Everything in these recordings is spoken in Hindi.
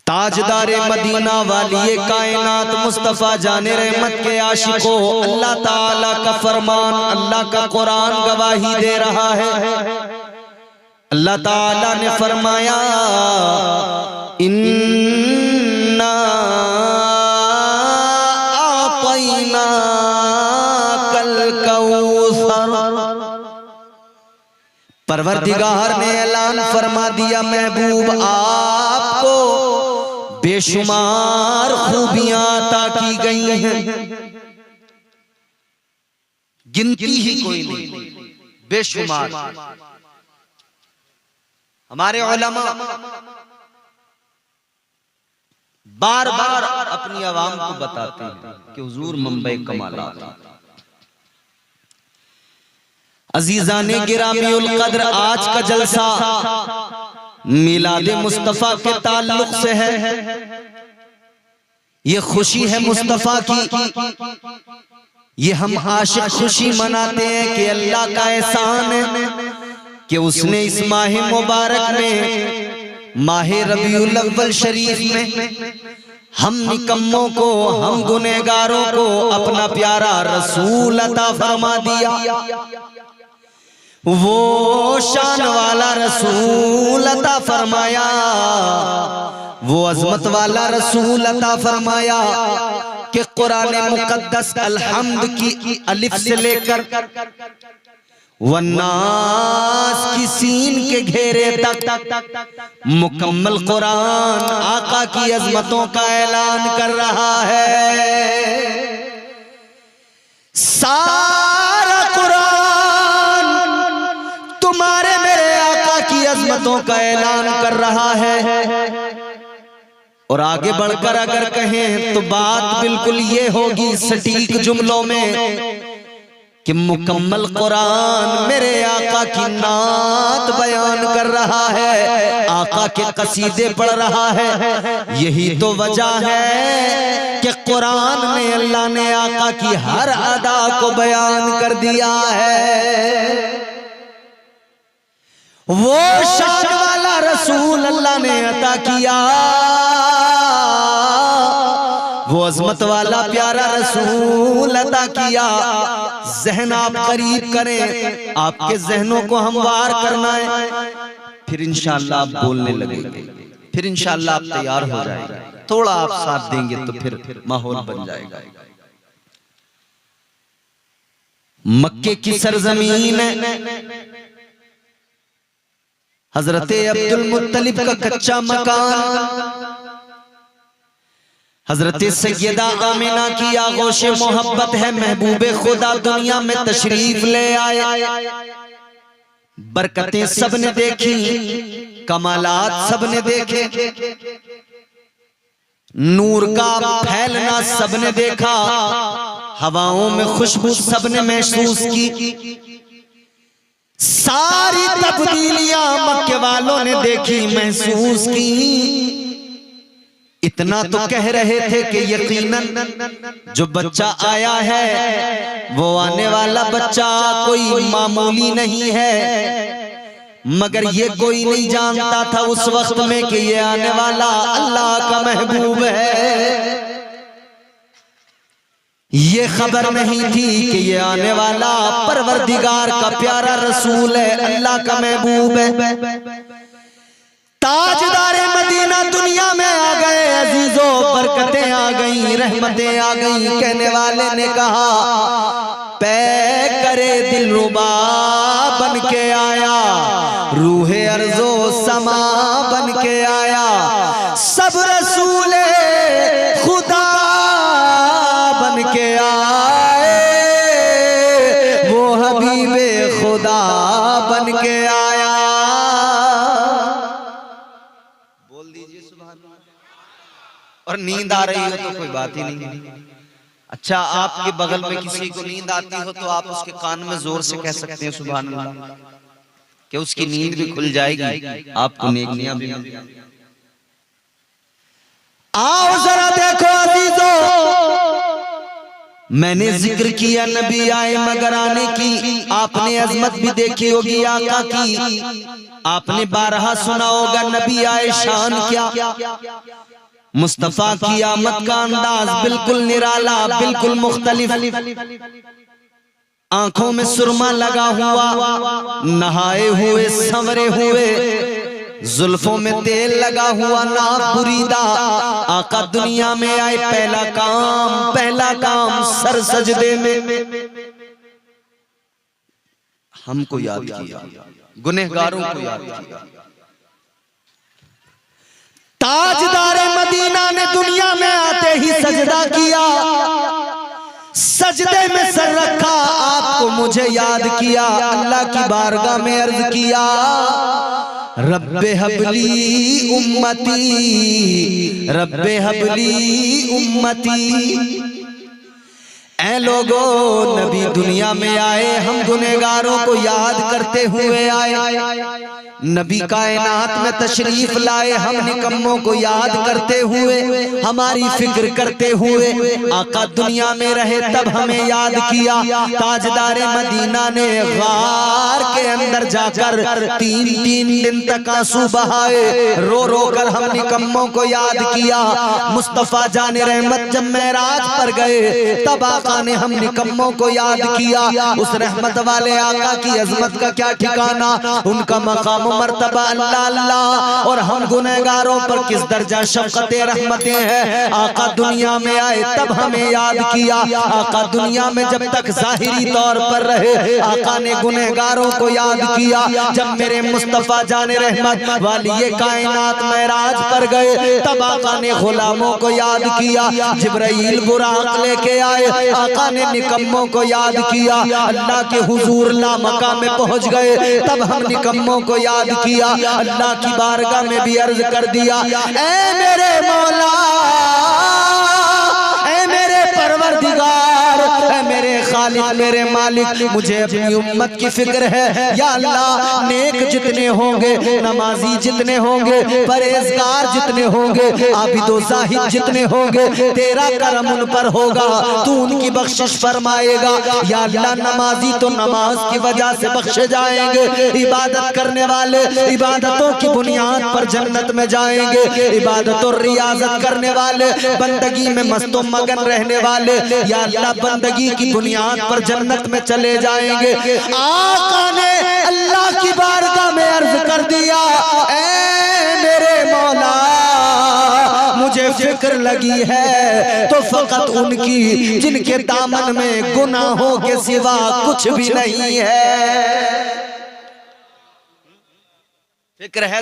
ताजदारे मदीना वाली कायनात मुस्तफा जाने रहमत के आशिको, अल्लाह ताला का फरमान, अल्लाह का कुरान गवाही दे रहा है। अल्लाह ताला ने फरमाया इन्ना आतैना कल कौसर। परवरदिगार ने ऐलान फरमा दिया, महबूब आपको बेशुमार खूबियां अता की गई हैं, गिनती ही कोई नहीं, बेशुमार। हमारे उलमा बार बार अपनी आवाम को बताते हैं कि हुजूर मंबई कमालात। अजीजाने गिरामीउल कद्र, आज का जलसा मिलाद मुस्तफा के ताल्लुक से है। ये खुशी है मुस्तफा की, ये हम आशिक खुशी मनाते हैं कि अल्लाह का एहसान है कि उसने इस माह मुबारक में, माह रबीउल अव्वल शरीफ में, हम निकम्मों को, हम गुनहगारों को अपना प्यारा रसूल अता फरमा दिया। वो शान वाला रसूल अता फरमाया, वो अजमत वाला रसूल अता फरमाया कि कुरान मुकद्दस अलहम्द की अलिफ से लेकर वन्नास की सीन के घेरे तक मुकम्मल कुरान आका की अजमतों का ऐलान कर रहा है। सारा कुरान तुम्हारे मेरे आका की अजमतों का ऐलान कर रहा है। और आगे बढ़कर अगर कहें तो बात बिल्कुल ये होगी सटीक जुमलों में कि मुकम्मल कुरान मेरे आका की नात बयान कर रहा है, आका के कसीदे पढ़ रहा है। यही तो वजह है कि कुरान में अल्लाह ने आका की हर अदा को बयान कर दिया है। वो शान वाला रसूल अल्लाह ने अता किया, वो अजमत वाला प्यारा रसूल अता किया। जहन आप करीब करें, आपके जहनों को हमवार करना है, फिर इंशाअल्लाह आप बोलने लगेंगे, फिर इंशाअल्लाह आप तैयार हो जाएंगे। थोड़ा आप साथ देंगे तो फिर माहौल बन जाएगा। मक्के की सरजमीन है, हजरत अब्दुल मुत्तलिब का कच्चा मकान, हजरत सैयदा आमिना की आगोश मोहब्बत है। महबूबे खुदा दुनिया में तशरीफ ले आए, बरकतें सबने देखी, कमालात सबने देखे, नूर का फैलना सबने देखा, हवाओं में खुशबू सबने महसूस की। सारी तब्दीलियां मक्के वालों ने देखी, महसूस की। इतना तो कह रहे थे कि यकीनन जो बच्चा आया है वो आने वाला बच्चा कोई मामूली नहीं है, मगर ये कोई नहीं जानता था उस वक्त में कि ये आने वाला अल्लाह का महबूब है। ये खबर नहीं थी कि ये आने वाला परवरदिगार का प्यारा रसूल है, अल्लाह का महबूब है। ताजदारे मदीना दुनिया में आ गए अजीजों, बरकतें आ गई, रहमतें आ गई। कहने वाले ने कहा पै करे दिलरुबा बन के आया, रूहे अर्जो समा बन के आया। सब रसूले खुदा बन के आए, वो हबीबे खुदा बन के आया। और नींद आ रही हो तो कोई बात ही नहीं। अच्छा, आपके बगल में किसी को नींद आती हो तो आप उसके कान में जोर से कह सकते हैं सुभान अल्लाह, कि उसकी नींद भी खुल जाएगी, आपको नेकियां भी। आओ जरा देखो अजीजों, मैंने जिक्र किया नबी आए मगर आने की, आपने अजमत भी देखी होगी आका की। आपने बारहा सुना होगा नबी आए शान क्या। मुस्तफा की आमद का अंदाज बिल्कुल निराला, बिल्कुल मुख्तलिफ। आंखों में सुरमा लगा हुआ, नहाए हुए संवरे हुए, जुल्फों में तेल लगा हुआ, नाक बुरीदा। आका दुनिया में आए, पहला काम सर सजदे में हमको याद किया, गुनहगारों को याद किया। ताजदार मदीना ने दुनिया में आते ही सजदा किया, सजदे में सर रखा, आपको मुझे याद किया। अल्लाह की बारगाह में अर्ज किया, रब्बे हबली उम्मती, रब्बे हबली उम्मती। ऐ लोगो, नबी दुनिया में आए, हम गुनहगारों को याद करते हुए आए। नबी कायनात में तशरीफ लाए, हम निकम्मों को याद करते हुए, हमारी फिक्र करते हुए। आका दुनिया में रहे तब हमें याद किया। ताजदार मदीना ने गार के अंदर जाकर 3 दिन तक आंसू बहाए, रो रो कर हम निकम्मों को याद किया। मुस्तफा जाने रहमत जब मेराज पर गए, तब आका ने हम निकम्मों को याद किया। उस रहमत वाले आका की अजमत का क्या ठिकाना, उनका मकाम मर्तबा अल्लाह अल्लाह। और हम गुनहगारों पर किस दर्जा शफ़क़त रहमतें हैं। आका दुनिया में आए तब हमें याद किया। आका दुनिया में जब तक ज़ाहिरी तौर पर रहे, आका ने गुनहगारों को याद किया। जब मेरे मुस्तफा जाने रहमत वाली ये कायनात मेराज पर गए, तब आका ने गुलामों को याद किया। जिब्राइल बुराक लेके आए, आका ने निकम्मों को याद किया। अल्लाह के हुजूर ला मकाम में पहुंच गए, तब हम निकम्मों को याद किया। अल्लाह की बारगाह में भी अर्ज कर दिया, ऐ मेरे मौला, ऐ मेरे परवरदिगार, ऐ मेरे खालिक, मेरे मालिक, मुझे अपनी उम्मत की फिक्र है। या अल्लाह, नेक जितने होंगे, नमाजी जितने होंगे, परहेजगार जितने होंगे, आबिदो ज़ाहिद जितने होंगे, तेरा करम उन पर होगा, तू उनकी बख्शिश फरमाएगा। या अल्लाह, नमाजी तो नमाज की वजह से बख्शे जाएंगे, इबादत करने वाले इबादतों की बुनियाद पर जन्नत में जाएंगे, इबादत और रियाजत करने वाले, बंदगी में मस्तो मगन रहने वाले, या अल्लाह बंदगी की बुनियाद पर जन्नत में चले जाएंगे। आका ने अल्लाह की बारगाह में अर्ज कर दिया, ऐ मेरे मौला, मुझे फिक्र लगी है तो फकत उनकी जिनके दामन में गुनाहों के सिवा कुछ भी नहीं है। फिक्र है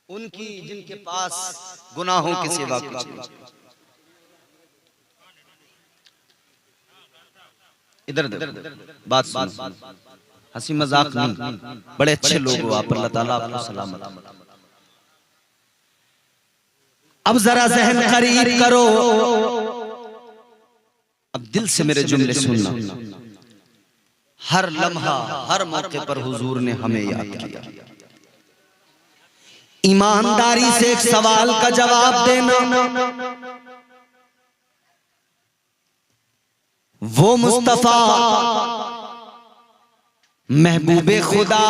उनकी जिनके पास गुनाहों के सिवा कुछ नहीं। इधर बात सुनो, हंसी मजाक नहीं, बड़े अच्छे लोग हो आप, अल्लाह ताला आपको सलामत। अब जरा जहन करीब करो, अब दिल से मेरे जुमले सुनना। हर लम्हा, हर मौके पर हुजूर ने हमें याद किया। ईमानदारी से एक सवाल का जवाब देना, वो मुस्तफा महबूबे खुदा,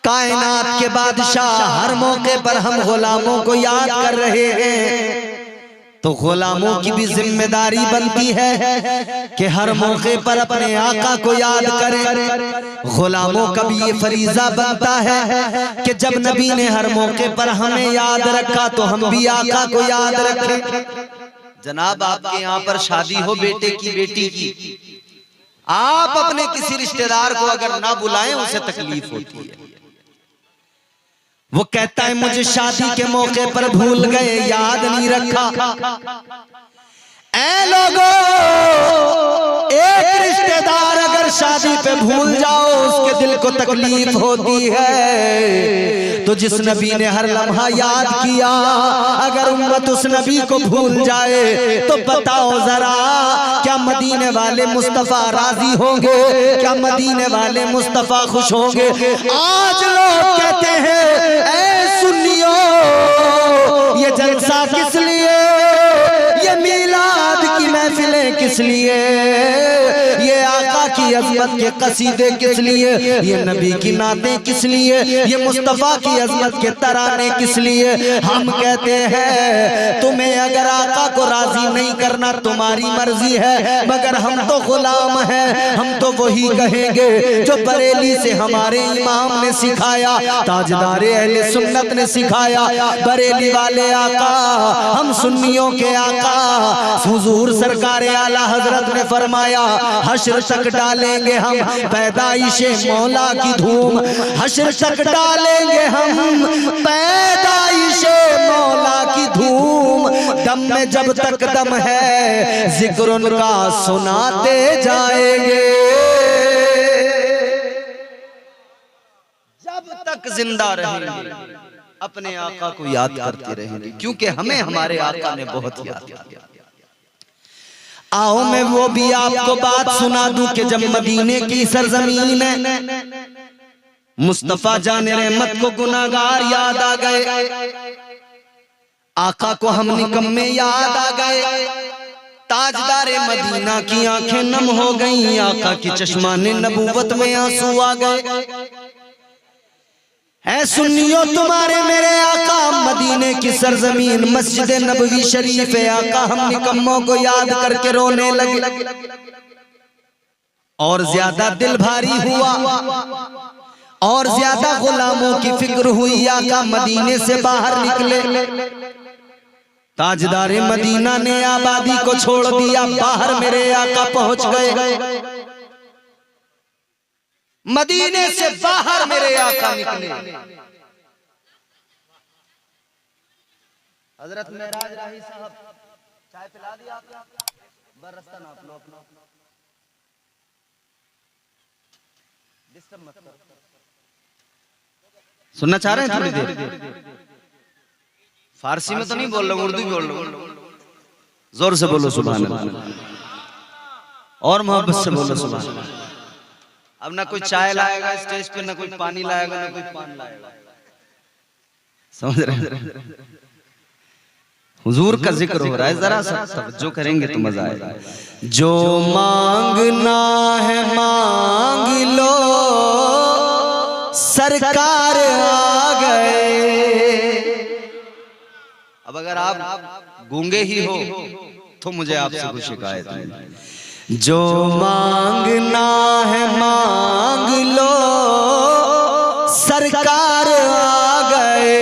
कायनात के बादशाह, हर मौके पर हम गुलामों को याद कर रहे हैं, तो गुलामों की भी जिम्मेदारी बनती है कि हर मौके पर अपने आका को याद करें। गुलामों का भी ये फरीजा बनता है कि जब नबी ने हर मौके पर हमें याद रखा, तो हम भी आका को याद रखें। जनाब, आपके यहाँ पर शादी हो बेटे की, बेटी की, आप अपने किसी रिश्तेदार को अगर ना बुलाएं, उसे तकलीफ होती है। वो कहता है मुझे शादी के मौके पर भूल गए, याद नहीं रखा। ऐ लोगों, एक रिश्तेदार अगर शादी पे भूल जाओ, उसके दिल को तकलीफ होती है। तो जिस नबी ने हर लम्हा याद किया, अगर उम्मत उस नबी को भूल जाए, तो बताओ जरा, क्या मदीने वाले मुस्तफा राजी होंगे? क्या मदीने वाले मुस्तफा खुश होंगे? आज लोग कहते हैं, ऐ सुन्नियों, ये जलसा किस लिए, ये मील किस लिए, ये आका की अज़मत के कसीदे किस लिए, ये नबी की नातें किस लिए, ये मुस्तफा की अज़मत के तराने किस लिए। हम कहते हैं तुम्हें अगर आका को राजी नहीं करना तुम्हारी मर्जी है, मगर हम तो गुलाम हैं, हम तो वही कहेंगे जो बरेली से हमारे इमाम ने सिखाया, ताजदारे अहले सुन्नत ने सिखाया। बरेली वाले आका, हम सुन्नियों के आका, हुजूर सरकार आला हजरत ने फरमाया हश्र तक डालेंगे हम पैदाइशे मौला की धूम, हश्र तक डालेंगे हम पैदाइशे मौला की धूम। दम में जब तक दम है जिक्र उनका सुनाते जाएंगे, जब तक जिंदा रहेंगे अपने आका को याद करते रहेंगे, क्योंकि हमें हमारे आका ने बहुत याद किया। आओ मैं वो भी आपको बात सुना दूं कि जब मदीने की सरजमीन है मुस्तफा जाने रहमत को गुनाहगार याद आ गए, आका को हम निकम्मे याद आ गए, ताजदारे मदीना की आंखें नम हो गईं, आका की चश्माने नबूवत में आंसू आ गए। है सुन्नियों तुम्हारे मेरे आका मदीने की सरजमीन मस्जिद नबवी शरीफ है, आका हम निकम्मों को याद करके रोने लगे और ज्यादा दिल भारी हुआ और ज्यादा गुलामों की फिक्र हुई। आका मदीने से बाहर निकले, ताजदारे मदीना ने आबादी को छोड़ दिया, बाहर मेरे आका पहुंच गए, मदीने से बाहर मेरे आका निकले। हजरत मेराज राही साहब चाय पिला दिया आपने, बरस्ता नाप लो अपना, डिस्टर्ब मत करो। सुनना चाह रहे हैं थोड़ी देर? फारसी में तो नहीं बोल रहा, उर्दू बोल रहा हूं, जोर से बोलो सुभान अल्लाह और मोहब्बत से बोलो सुभान अल्लाह। अब ना कोई चाय लाएगा स्टेज पे, ना कोई पानी लाएगा, ना कोई पान लाएगा, समझ रहे हैं? हुजूर का जिक्र हो रहा है, जरा सा तवज्जो करेंगे तो मजा आएगा। जो मांगना है मांग लो सरकार आ गए। अब अगर आप गूंगे ही हो तो मुझे आपसे कुछ शिकायत नहीं, जो मांगना है मांग लो सरकार आ गए,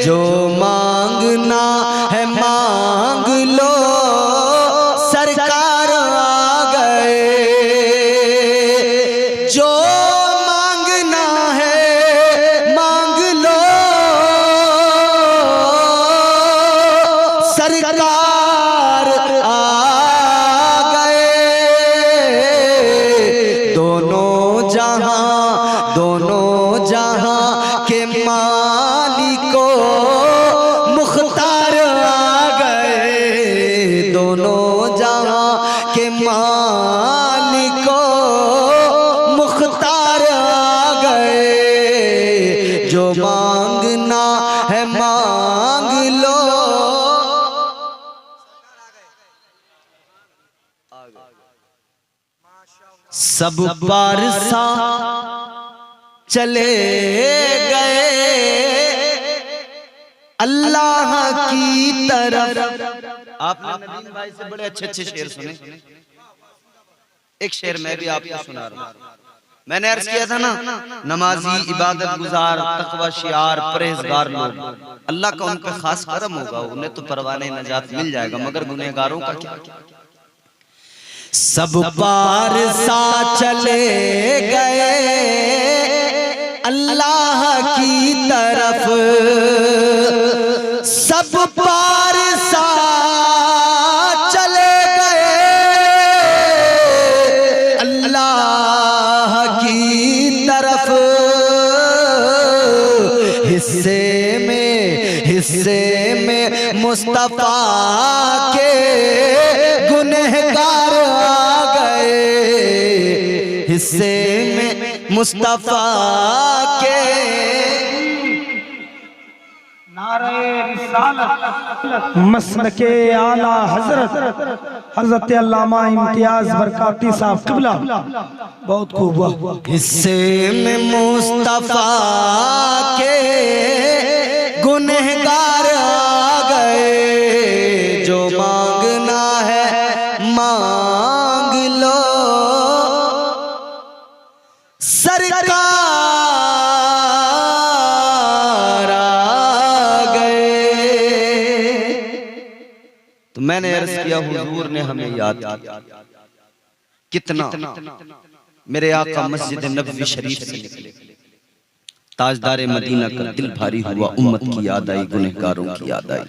जो मांगना है मांग लो सरकार आ गए, जो मांगना है मांग लो सरकार मांगना है मांग लो। सब पारसा चले गए अल्लाह की तरफ। आपने नदीम भाई से बड़े अच्छे अच्छे शेर सुने, एक शेर मैं भी आपको सुना रहा हूं। मैंने अर्ज किया था ना, नमाजी, इबादत गुजार, तकवा शियार, परहेजगार लोग, अल्लाह का उन पे खास करम होगा, उन्हें तो परवाने नजात मिल जाएगा, मगर गुनहगारों का क्या? सब पारसा चले गए अल्लाह की तरफ, सब पारसा चले गए अल्लाह की तरफ। हिस्से में मुस्तफा के गुनहगार आ गए, हिस्से में मुस्तफा के। नारे मसलके आला हजरत अल्लामा इम्तियाज बरकाती साहब क़िबला। बहुत खूब हुआ। हिस्से में मुस्तफा के गुनहगार आ गए, जो मांगना है मांग लो सरकार आ गए। तो मैंने अर्ज किया हुजूर ने हमें याद किया कितना मेरे आका मस्जिद नबवी शरीफ से निकले, ताजदार मदीना का दिल भारी हुआ, उम्मत की याद आई, गुनहगारों की याद आई।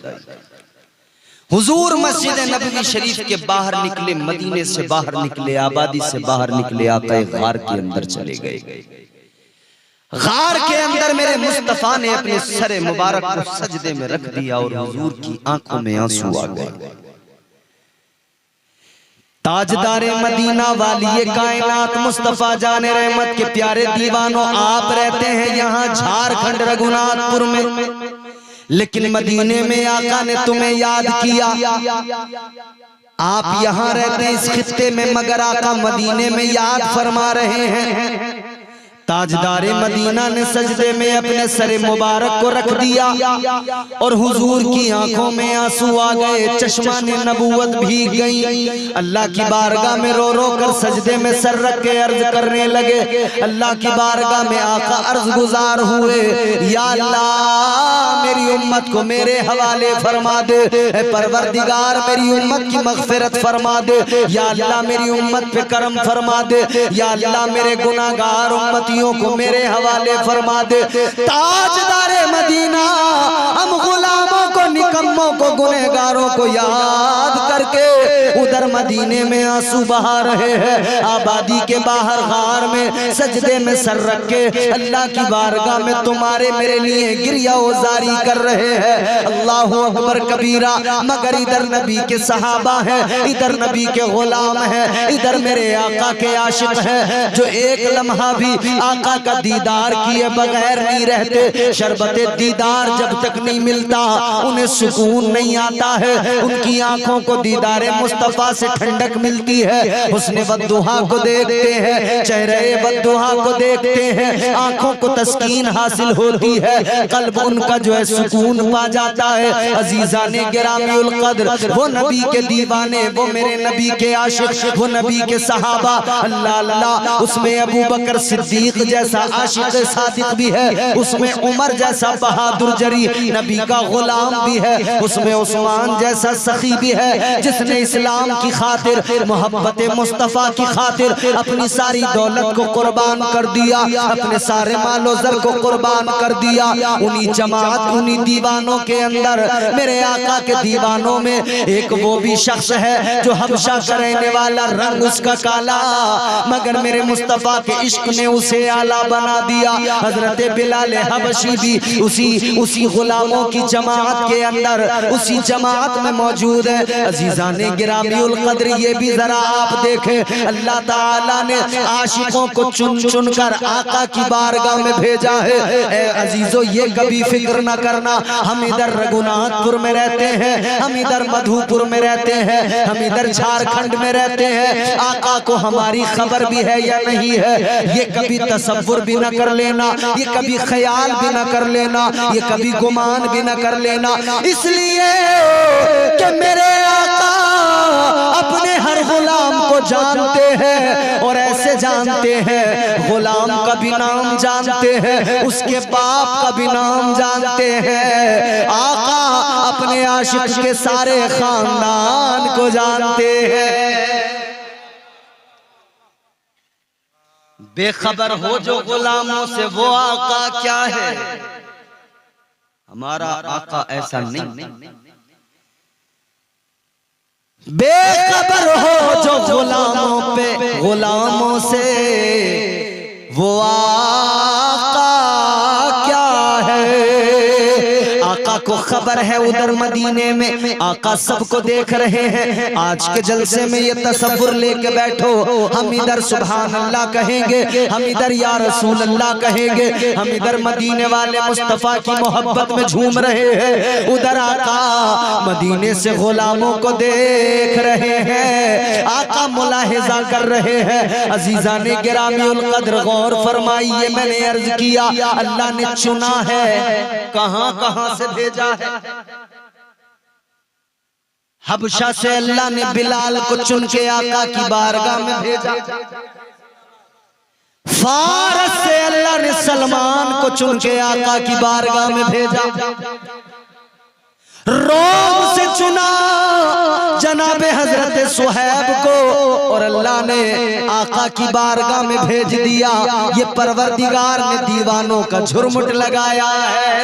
हुजूर मस्जिद नबवी शरीफ के बाहर निकले, मदीने से बाहर निकले, आबादी से बाहर निकले, आका गार के अंदर चले गए। गार के अंदर मेरे मुस्तफा ने अपने सरे मुबारक को सजदे में रख दिया और हुजूर की आंखों में आंसू आ गए। ताजदारे मदीना वाली कायनात मुस्तफा जाने रहमत के प्यारे दीवानों, आप रहते हैं यहाँ झारखंड रघुनाथपुर में, लेकिन मदीने में आका ने तुम्हें याद किया। आप यहाँ रहते हैं इस खित्ते में, मगर आका मदीने में याद फरमा रहे हैं। ताजदारे मदीना ने सजदे में अपने सरे मुबारक को रख दिया और हुजूर की आंखों में आंसू आ गए, चश्माने नबूवत भीग गई। अल्लाह की बारगाह में रो रो कर सजदे में सर रख के अर्ज करने लगे। अल्लाह की बारगाह में आका अर्ज गुजार हुए, या अल्लाह मेरी उम्मत को मेरे हवाले फरमा दे, परवरदिगार मेरी उम्मत की मगफिरत फरमा दे, या अल्लाह मेरी उम्मत पे करम फरमा दे, या अल्लाह मेरे गुनाहगार उम्मती को मेरे हवाले फरमा दे। ताजदारे मदीना हम गुलामों को, निकम्मों को, गुनहगारों को याद करके उधर मदीने में आंसू बहा रहे हैं। आबादी के बाहर गार में सजदे में सर रख के अल्लाह की बारगाह में तुम्हारे मेरे लिए गिरिया जारी कर रहे हैं। अल्लाह अकबर कबीरा। मगर इधर नबी के सहाबा है, इधर नबी के गुलाम है, इधर मेरे आका के आशिक है, जो एक लम्हा भी आका का दीदार किए बगैर नहीं रहते। शरबते दीदार जब तक नहीं मिलता उन्हें सुकून नहीं आता है। उनकी आंखों को दीदारे मुस्तफा से ठंडक मिलती है। हुस्ने वद्दुहा को देखते हैं, चेहरे वद्दुहा को देखते हैं, आंखों को तस्कीन हासिल होती है, कल्ब उनका जो है सुकून पा जाता है। अजीजाने गिरामीउल कद्र, वो नबी के दीवाने, वो मेरे नबी के आशिक, वो नबी के सहाबा, अल्लाह अल्लाह, उसमें अबू बकर सिद्दीक जैसा आशिक सादिक भी है, उसमें उमर जैसा बहादुर जरी नबी का गुलाम भी है, उसमें उस्मान जैसा सखी भी है, जिसने इस्लाम की खातिर, मोहब्बत मुस्तफा की खातिर अपनी सारी दौलत को कुर्बान कर दिया, अपने सारे मालो ज़र को कुर्बान कर दिया। उन्हीं जमात, उन्हीं दीवानों के अंदर, मेरे आका के दीवानों में एक वो भी शख्स है जो हबशा का रहने वाला, रंग उसका काला, मगर मेरे मुस्तफा के इश्क ने उसे आला बना दिया। हजरत बिलाल हबशी भी उसी गुलामों की जमात के अंदर, उसी जमात में मौजूद है। अजीजाने गिरामीउल कद्र, ये भी जरा आप देखें, अल्लाह ताला ने आशिकों को चुन चुन कर आका की बारगाह में भेजा है। ए अजीजों, ये कभी फिक्र न करना हम इधर रघुनाथपुर में रहते हैं, हम इधर मधुपुर में रहते हैं, हम इधर झारखंड में रहते हैं, आका को हमारी खबर भी है या नहीं है, ये कभी तसव्वुर भी न कर लेना, ये कभी ख्याल भी न कर लेना, ये कभी गुमान भी न कर लेना, इसलिए कि मेरे आका अपने हर गुलाम को जानते हैं और ऐसे जानते हैं, गुलाम का भी नाम जानते हैं, उसके बाप का भी नाम जानते हैं। आका अपने आशिक के सारे खानदान को जानते हैं। बेखबर हो जो गुलामों से, वो आका क्या है? हमारा आका ऐसा नहीं। बेखबर हो जो गुलामों पे, गुलामों से, वो आका क्या है? आका को खबर है उधर मदीने में आका सबको देख रहे हैं। आज के जलसे में ये तसव्वुर लेके बैठो, हम इधर सुभान अल्लाह कहेंगे, हम इधर या रसूल अल्लाह कहेंगे, हम इधर मदीने वाले मुस्तफा की मोहब्बत में झूम रहे हैं, उधर आका मदीने से गुलामों को देख रहे हैं, आका मुलाहिजा कर रहे हैं। अजीजा ने गिरामीउल कद्र गौर फरमाइए, मैंने अर्ज किया अल्लाह ने चुना है, कहां कहां से भेजा है। हबशा से अल्लाह ने बिलाल को चुन के आका की बारगाह में भेजा, फारस से अल्लाह ने सलमान को चुन के आका की बारगाह में भेजा, रोम से चुना जनाबे हजरत सुहैब को और अल्लाह ने आका की बारगाह में भेज दिया। ये परवरदिगार ने दीवानों का झुरमुट लगाया है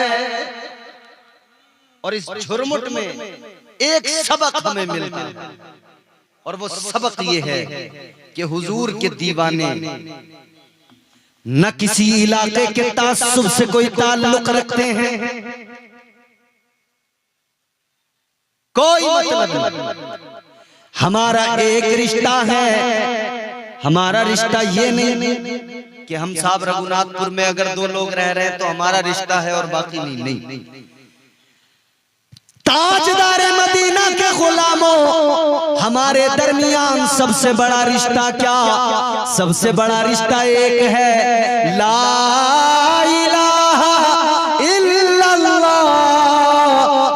और इस झुरमुट में एक सबक हमें मिलता है और वो सबक ये है कि हुजूर के दीवाने न किसी इलाके के तासुब से कोई ताल्लुक रखते हैं, कोई मतलब नहीं। हमारा एक रिश्ता है, हमारा रिश्ता ये नहीं कि हम साहब रघुनाथपुर में अगर 2 लोग रह रहे हैं तो हमारा रिश्ता है और बाकी नहीं। ताजदारे मदीना के गुलामों, हमारे दरमियान सबसे बड़ा रिश्ता क्या? सबसे बड़ा रिश्ता एक है, ला इलाहा इल्लल्लाह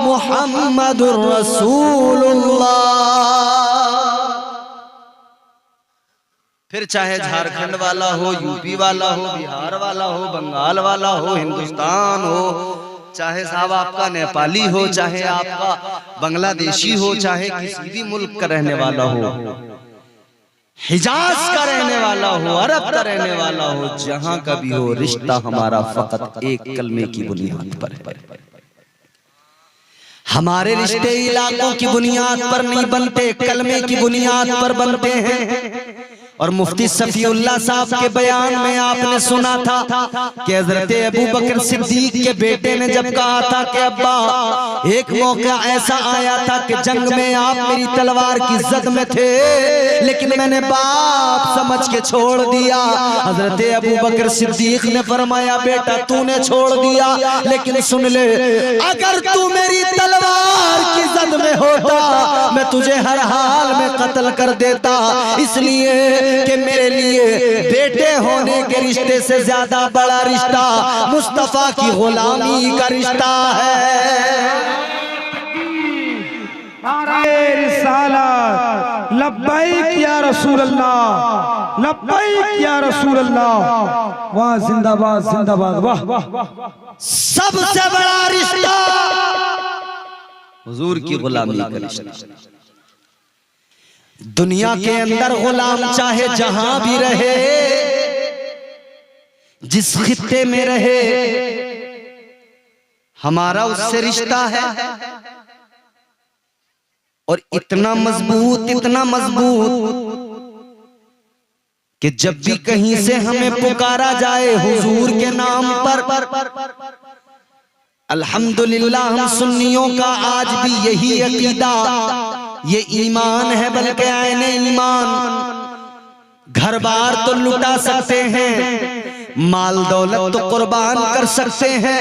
मुहम्मदुर रसूलुल्लाह। फिर चाहे झारखंड वाला हो, यूपी वाला हो, बिहार वाला हो, बंगाल वाला हो, हिंदुस्तान हो, चाहे साहब आपका नेपाली हो, चाहे आपका बांग्लादेशी हो, चाहे किसी भी मुल्क का रहने वाला हो, हिजाज का रहने वाला हो, अरब का रहने वाला हो, जहां का भी हो, रिश्ता हमारा फकत एक कलमे की बुनियाद पर है। हमारे रिश्ते इलाकों की बुनियाद पर नहीं बनते, कलमे की बुनियाद पर बनते हैं। और मुफ्ती सफीउल्लाह साहब के बयान में आपने सुना था कि हजरत अबू बकर सिद्दीक के बेटे ने जब कहा था कि अब्बा एक मौका ऐसा आया था कि जंग में आप मेरी तलवार की जद में थे, लेकिन मैंने बाप समझ के छोड़ दिया। हजरत अबू बकर सिद्दीक ने फरमाया बेटा तूने छोड़ दिया, लेकिन सुन ले, अगर तू मेरी तलवार की जद में होता मैं तुझे हर हाल में कत्ल कर देता, इसलिए कि मेरे लिए बेटे होने के रिश्ते से ज्यादा बड़ा रिश्ता मुस्तफा की गुलामी का रिश्ता है। रिसालत लब्बैक या रसूल अल्लाह, लब्बैक या रसूल अल्लाह। वाह जिंदाबाद जिंदाबाद, वाह वाह। सबसे बड़ा रिश्ता हुजूर की गुलामी का रिश्ता। दुनिया के अंदर गुलाम चाहे जहां भी रहे, जिस खित्ते में रहे, हमारा उससे रिश्ता है और इतना मजबूत कि जब भी कहीं से हमें पुकारा जाए हुजूर के नाम पर, अल्हम्दुलिल्लाह हम सुन्नियों का आज भी यही अकीदा, ये ईमान है, बल्कि आईने ईमान। घर बार तो लुटा सकते हैं, माल दौलत तो कुर्बान कर सकते हैं,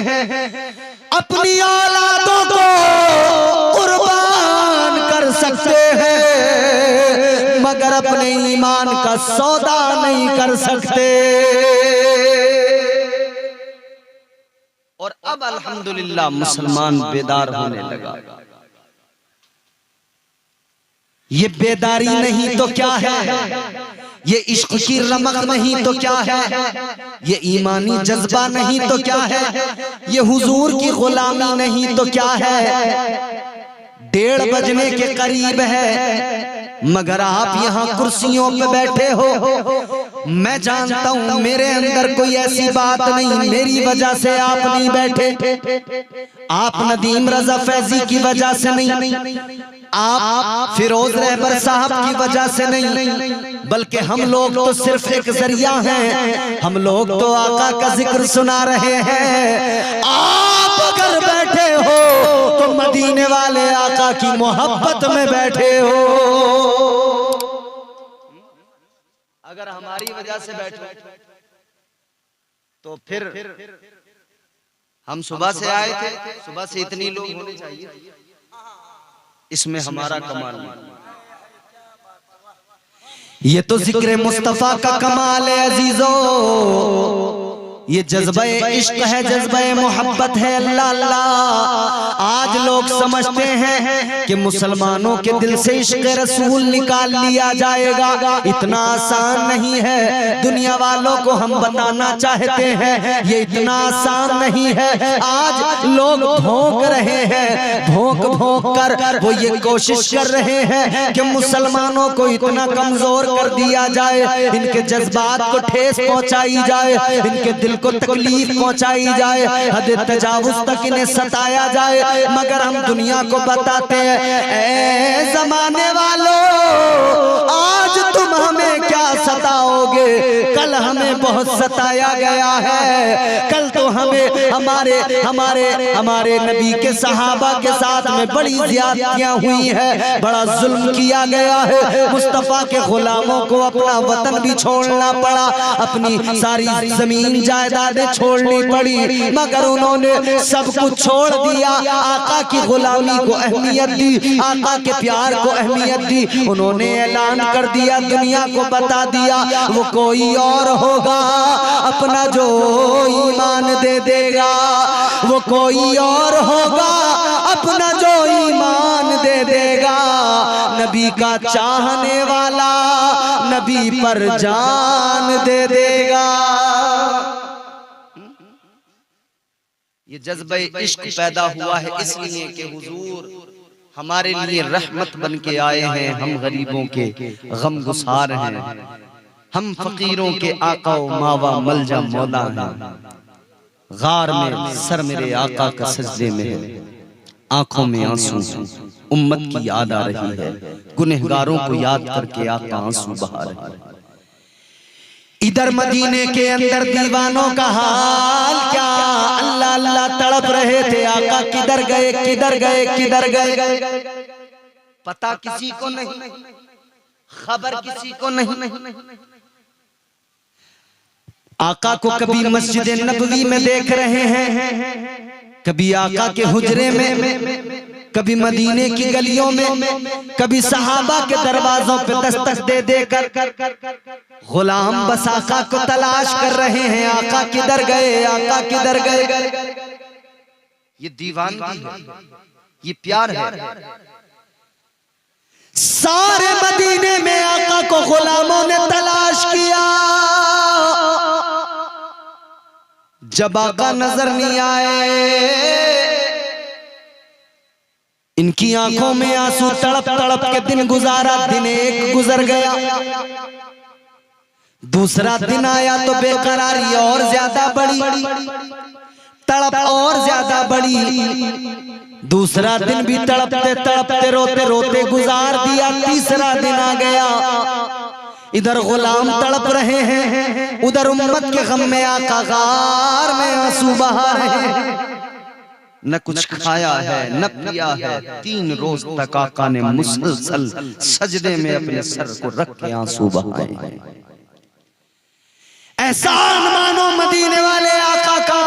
अपनी औलादों को कुर्बान कर सकते हैं, मगर अपने ईमान का सौदा नहीं कर सकते। और अब अल्हम्दुलिल्लाह मुसलमान बेदार होने लगा। ये बेदारी नहीं तो क्या है, ये इश्क की रमक नहीं तो क्या है, ये ईमानी जज्बा नहीं तो क्या है, ये हुजूर की गुलामी नहीं तो क्या है। 1:30 बजने के करीब है, मगर आप यहाँ कुर्सियों पे बैठे हो। मैं जानता हूँ मेरे अंदर कोई ऐसी बात नहीं मेरी वजह से आप नहीं बैठे, आप नदीम रजा फैजी की वजह से नहीं, आप फिरोज रहबर साहब की वजह से नहीं, बल्कि हम लोग तो सिर्फ एक जरिया हैं। हम लोग तो आका का जिक्र सुना रहे हैं। आप अगर बैठे हो अल्लाह की मोहब्बत में बैठे हो। अगर हमारी वजह से बैठे तो फिर हम सुबह से आए थे, सुबह से इतनी लोग होने चाहिए, इसमें हमारा कमाल नहीं। ये तो जिक्र मुस्तफा का कमाल है अजीजों, ये जज्बा इश्क है, जज्बा मोहब्बत है। अल्लाह अल्लाह। आज लोग समझते हैं कि मुसलमानों के दिल से इश्क रसूल निकाल लिया जाएगा, इतना आसान नहीं है। दुनिया वालों को हम बताना चाहते हैं ये इतना आसान नहीं है। आज लोग भोंक रहे हैं, भोंक भोंक कर वो ये कोशिश कर रहे हैं कि मुसलमानों को इतना कमजोर कर दिया जाए, इनके जज्बात को ठेस पहुंचाई जाए, इनके दिल को तकलीफ पहुंचाई जाए, हद तजावुज तक इन्हें सताया जाए। मगर हम दुनिया को बताते हैं, ऐ जमाने वालों, आज तुम हमें क्या सताओगे, कल हमें बहुत सताया गया है। कल तो हमें हमारे हमारे हमारे नबी के सहाबा के साथ में बड़ी ज्यादतियां हुई है, बड़ा जुल्म किया गया है। मुस्तफा के गुलामों को अपना वतन भी छोड़ना पड़ा, अपनी सारी जमीन जायदादें छोड़नी पड़ी, मगर उन्होंने सब कुछ छोड़ दिया। आका की गुलामी को अहमियत दी, आका के प्यार को अहमियत दी। उन्होंने ऐलान कर दिया, दुनिया को बता दिया, वो कोई और होगा अपना जो ईमान दे देगा, वो कोई और होगा अपना जो ईमान दे देगा। नबी का चाहने वाला नबी पर जान दे देगा। ये जज्बा इश्क पैदा हुआ है इसलिए कि हुजूर हमारे लिए रहमत बन के आए हैं। हम गरीबों के गम गुसार हैं, हम फकीरों के आका व मावा मलजा मौला हैं। गार में सर मेरे आका का सजदे में है, आंखों में आंसू, उम्मत की याद आ रही है, गुनहगारों को याद करके आका आंसू बहा रहे हैं। इधर मदीने के अंदर दीवानों का हाल क्या, अल्लाह अल्लाह तड़प रहे थे, आका किधर गए किधर गए किधर गए, पता किसी को नहीं, खबर किसी को नहीं। आका को कभी मस्जिद नबवी में देख रहे हैं, कभी आका के हुजरे में, कभी मदीने की गलियों में, कभी सहाबा के दरवाजों पे दस्तक दे देकर गुलाम बस आका को तलाश कर रहे हैं, आका किधर गए, आका किधर गए। ये दीवानगी है, ये प्यार है। सारे मदीने में आका को गुलामों ने तलाश किया, जब आका नजर नहीं आए, इनकी आंखों में आंसू तड़प तड़प के दिन गुजारा। दिन एक गुजर गया, दूसरा दिन आया तो बेकरारी और ज्यादा बढ़ी, तड़प और ज्यादा बढ़ी। दूसरा दिन भी तड़पते तड़पते रोते रोते गुजार दिया। तीसरा दिन आ गया, इधर गुलाम तड़प रहे हैं, उधर उम्मत के गम में आका गार में आंसू बहा रहे हैं। न कुछ खाया है न पिया है, 3 रोज तक आका ने मुसलसल सजदे में अपने सर को रख के आंसू बहाए। एहसान मानो मदीने वाले आका का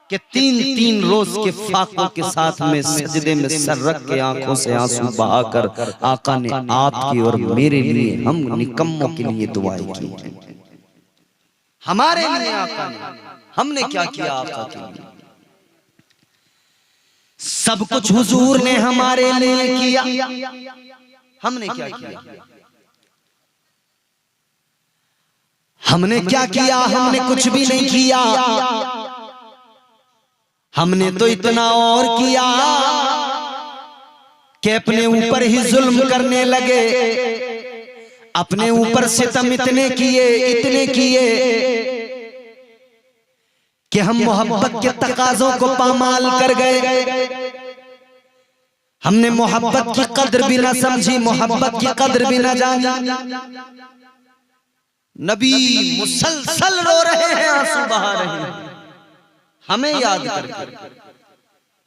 कि 3-3 रोज के फाकों के साथ में सजदे में सर रख के आंखों से आंसू बहाकर आका ने आपकी और मेरे लिए, हम निकम्मों के लिए दुआएं की। हमारे लिए आका ने, हमने क्या किया आका के लिए? सब कुछ हुजूर ने हमारे लिए किया, हमने क्या किया? हमने क्या किया? हमने कुछ भी नहीं किया। हमने तो इतना और किया कि अपने ऊपर ही जुल्म करने लगे, अपने ऊपर सितम इतने किए कि हम मोहब्बत के तकाजों को पामाल कर गए। हमने मोहब्बत की कद्र भी ना समझी, मोहब्बत की कद्र भी ना जानी। नबी मुसलसल रो रहे हैं, आंसू बहा रहे हैं, हमें याद करके।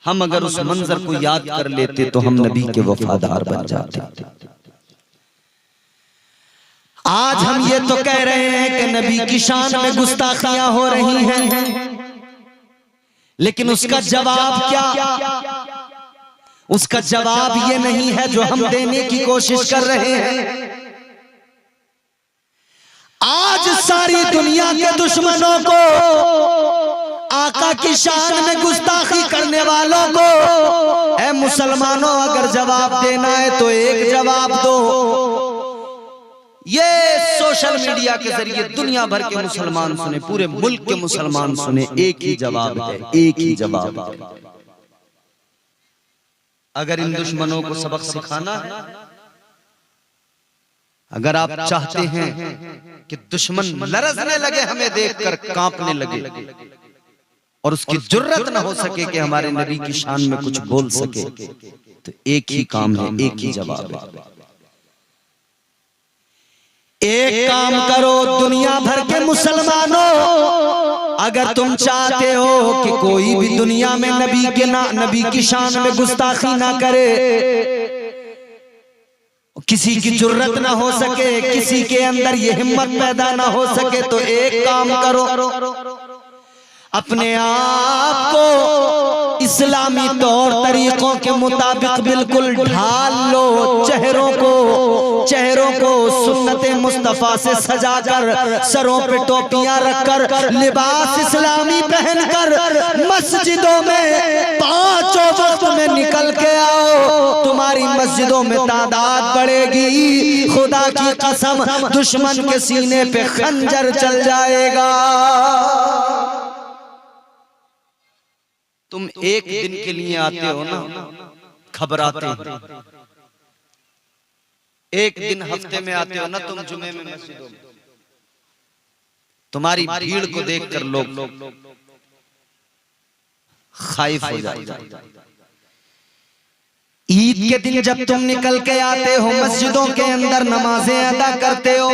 हम अगर उस मंजर को याद कर लेते तो हम नबी के वफादार बन जाते। आज हम ये तो कह रहे हैं कि नबी की शान में गुस्ताखियां हो रही हैं, लेकिन उसका जवाब क्या? उसका जवाब ये नहीं है जो हम देने की कोशिश कर रहे हैं। आज सारी दुनिया के दुश्मनों को, आका की शान में गुस्ताखी करने वालों को, ऐ मुसलमानों अगर जवाब देना है तो एक जवाब दो। ये सोशल मीडिया के जरिए दुनिया भर के मुसलमान सुने, पूरे मुल्क के मुसलमान सुने, एक ही जवाब है, एक ही जवाब है। अगर इन दुश्मनों को सबक सिखाना है, अगर आप चाहते हैं कि दुश्मन लरजने लगे, हमें देखकर कांपने लगे और उसकी जुर्रत ना हो सके कि हमारे नबी की शान में कुछ बोल सके, तो एक ही काम है, एक ही जवाब है। एक काम करो दुनिया भर के मुसलमानों, अगर तुम चाहते हो कि कोई भी दुनिया में नबी की शान में गुस्ताखी ना करे, किसी की जुर्रत ना हो सके, किसी के अंदर ये हिम्मत पैदा ना हो सके, तो एक काम करो, अपने आप को इस्लामी तौर तरीकों के मुताबिक बिल्कुल ढाल लो। चेहरों को सुन्नते मुस्तफा से सजाकर, सरों पे टोपियां रखकर, लिबास इस्लामी पहनकर मस्जिदों में पांचों वक्त में निकल के आओ। तुम्हारी मस्जिदों में तादाद बढ़ेगी, खुदा की कसम दुश्मन के सीने पे खंजर चल जाएगा। तुम एक दिन के लिए आते हो ना, घबराते हो। एक दिन हफ्ते में आते हो ना तुम जुमे में मस्जिदों में, तुम्हारी भीड़ को देखकर लोग खाइफ हो जाते। ईद के दिन जब तुम निकल के आते हो, मस्जिदों के अंदर नमाजें अदा करते हो,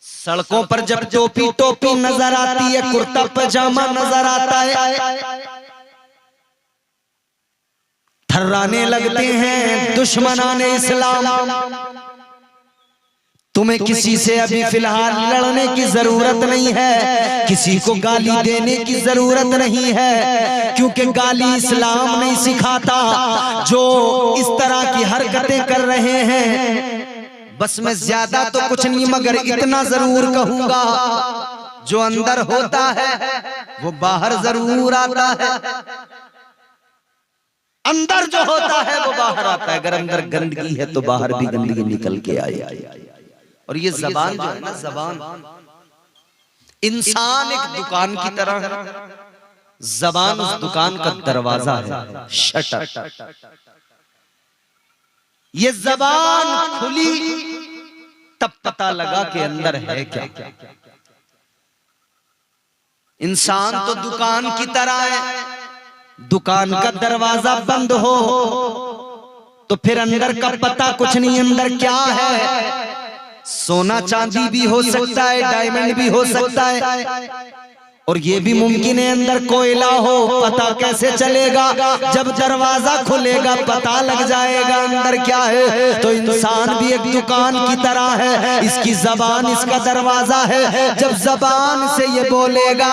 सड़कों पर जब टोपी नजर आती है, कुर्ता पजामा नजर आता है, थर्राने लगते हैं दुश्मनाने इस्लाम। तुम्हें किसी से अभी फिलहाल लड़ने की जरूरत नहीं है, किसी को गाली देने की जरूरत नहीं है, क्योंकि गाली इस्लाम नहीं सिखाता। जो इस तरह की हरकतें कर रहे हैं, बस मैं ज्यादा तो कुछ नहीं मगर इतना जरूर कहूंगा, जो अंदर होता है वो बाहर जरूर आता है। अंदर जो होता है वो बाहर आता है। अगर अंदर गंदगी है तो बाहर भी गंदगी निकल के आए। और ये जबान जो है ना, जबान इंसान एक दुकान की तरह है, जबान उस दुकान का दरवाजा है, शटर। ये जबान खुली तब पता लगा कि अंदर है क्या। इंसान तो दुकान की तरह है, दुकान का दरवाजा बंद हो तो फिर अंदर का पता कुछ नहीं, अंदर क्या है। सोना चांदी भी हो सकता है, डायमंड भी हो सकता है, और ये भी मुमकिन है अंदर कोयला हो। पता कैसे चलेगा? जब दरवाजा खुलेगा पता लग जाएगा अंदर क्या है। तो इंसान भी एक दुकान की तरह है, इसकी जबान इसका दरवाजा है। जब जबान से ये बोलेगा,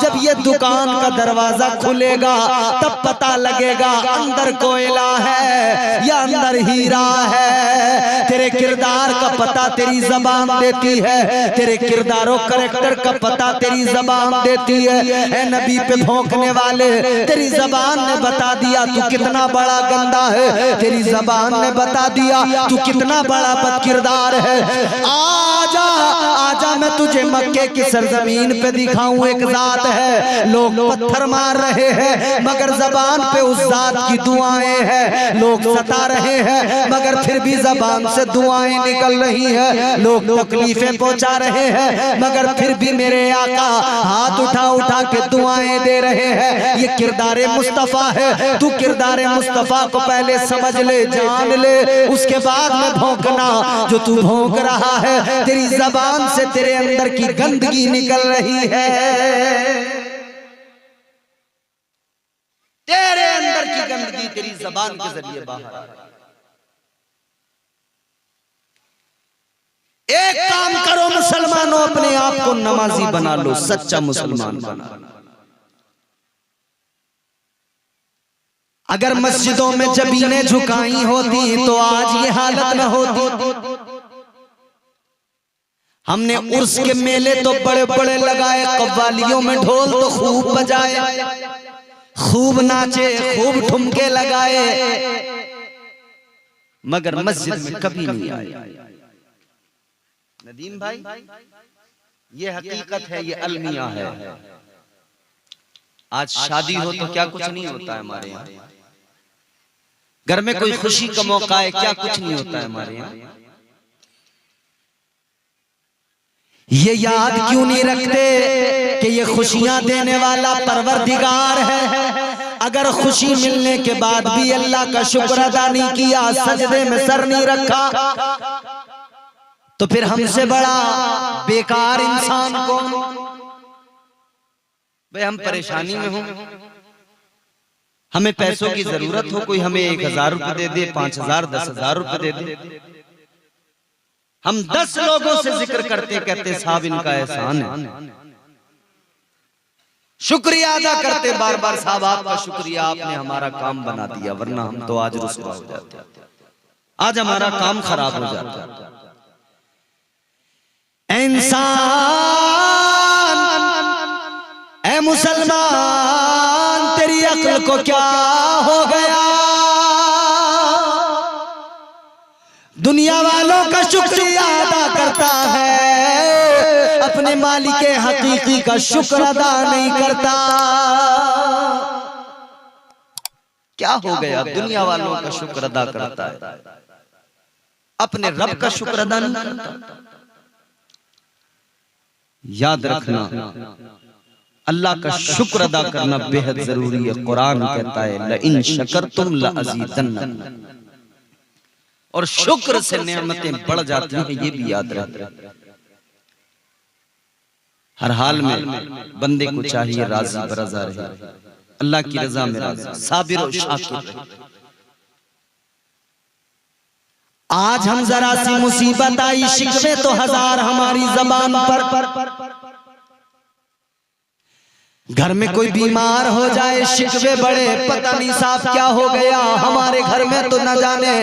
जब ये दुकान का दरवाजा खुलेगा तब पता लगेगा अंदर कोयला है या अंदर हीरा है। तेरे किरदार का पता तेरी जबान देती है, तेरे किरदारों कैरेक्टर का पता तेरी जबान देती है। ए नबी पे भौंकने वाले, तेरी जबान ने बता दिया तू कितना बड़ा गंदा है, तेरी जबान ने बता दिया तू कितना बड़ा बदकिरदार है। आजा आजा मैं तुझे मक्के की सरजमीन पे दिखाऊं, एक जात है। लोग पत्थर मार रहे हैं मगर जबान पे उस जात की दुआएं हैं। लोग सता रहे हैं मगर फिर भी जबान से दुआएं निकल रही है। लोग तकलीफें पहुंचा रहे हैं मगर फिर भी मेरे आका हाथ उठा उठा के दुआएं दे रहे हैं। ये किरदारे मुस्तफा है। तू किरदारे मुस्तफा को पहले समझ ले, जान ले, उसके बाद में भौंकना। जो तू भौंक रहा है तेरी जबान से तेरे अंदर की गंदगी निकल रही है। तेरी जबान के जरिए बाहर आ रही। एक काम करो मुसलमानों, अपने आप को नमाजी बना लो, सच्चा मुसलमान बना लो। अगर मस्जिदों में जबीनें झुकाई होती तो आज ये हालत न होती। हमने उर्स के मेले तो बड़े बड़े लगाए, कव्वालियों में ढोल तो खूब बजाए, खूब नाचे, खूब ठुमके लगाए, मगर मस्जिद में कभी नहीं आए। नदीम भाई, ये हकीकत है, ये अलमिया है। आज शादी हो तो क्या कुछ नहीं होता है हमारे यहाँ। घर में कोई खुशी का मौका है, क्या कुछ नहीं होता है हमारे यहाँ। ये याद क्यों नहीं रखते कि ये खुशियां देने वाला परवरदिगार है। अगर खुशी मिलने के बाद भी अल्लाह का शुक्र अदा नहीं किया, सजदे में सर नहीं रखा, तो फिर हमसे बड़ा बेकार इंसान कौन। भाई हम परेशानी में हो, हमें पैसों की जरूरत हो, कोई हमें 1000 रुपए दे दे, 5000, 10,000 रुपए दे दे, हम 10 लोगों से जिक्र करते कहते साहब इनका एहसान है, शुक्रिया अदा करते बार बार, साहब आपका शुक्रिया, आपने हमारा काम बना दिया, वरना हम तो आज रुसवा हो जाते, आज हमारा काम खराब हो जाता। इंसान, ऐ मुसलमान, तेरी अक्ल को क्या हो गया। दुनिया वालों का शुक्रिया अदा करता है, अपने मालिक हकीकी का शुक्र अदा नहीं करता। क्या हो गया, दुनिया वालों का शुक्र अदा करता है, अपने रब का शुक्र अदा नहीं करता। याद रखना, अल्लाह का शुक्र अदा करना बेहद जरूरी है। कुरान कहता है लइन शकरतुम लअज़ीदन्नकुम, और शुक्र से नेमतें बढ़ जाती हैं, ये भी याद रखना। हर हाल में बंदे को चाहिए राजी बरज़ा रहे, अल्लाह की रजा में राजी, साबिर और शाकिर रहे। आज हम जरा सी मुसीबत आई, शिकवे तो 1000 हमारी जबान पर। घर में कोई बीमार हो जाए, शिकवे बड़े, पता नहीं साहब क्या हो गया, हमारे घर में तो न जाने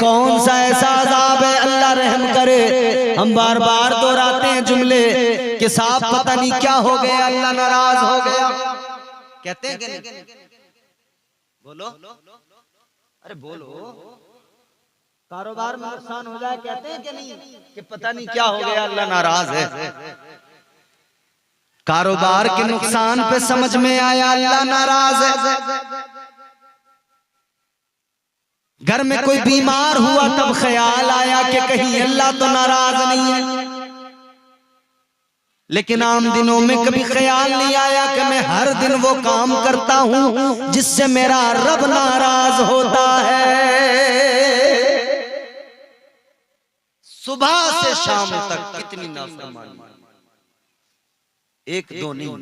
कौन सा ऐसा अज़ाब है, अल्लाह रहम करे। हम बार बार दोहराते हैं जुमले कि साहब पता नहीं क्या हो गया, अल्लाह नाराज हो गया। कहते हैं कि नहीं? बोलो, अरे बोलो। कारोबार में नुकसान हो जाए, कहते हैं कि नहीं कि पता नहीं क्या हो गया, अल्लाह नाराज है। कारोबार के नुकसान पे समझ में आया अल्लाह नाराज है। घर में कोई बीमार हुआ तब ख्याल आया कि कहीं अल्लाह तो नाराज नहीं है। लेकिन आम दिनों में कभी ख्याल नहीं आया कि मैं हर दिन वो काम करता हूं जिससे मेरा रब नाराज होता है। सुबह से शाम तक कितनी नाफरमानी, एक दो नहीं।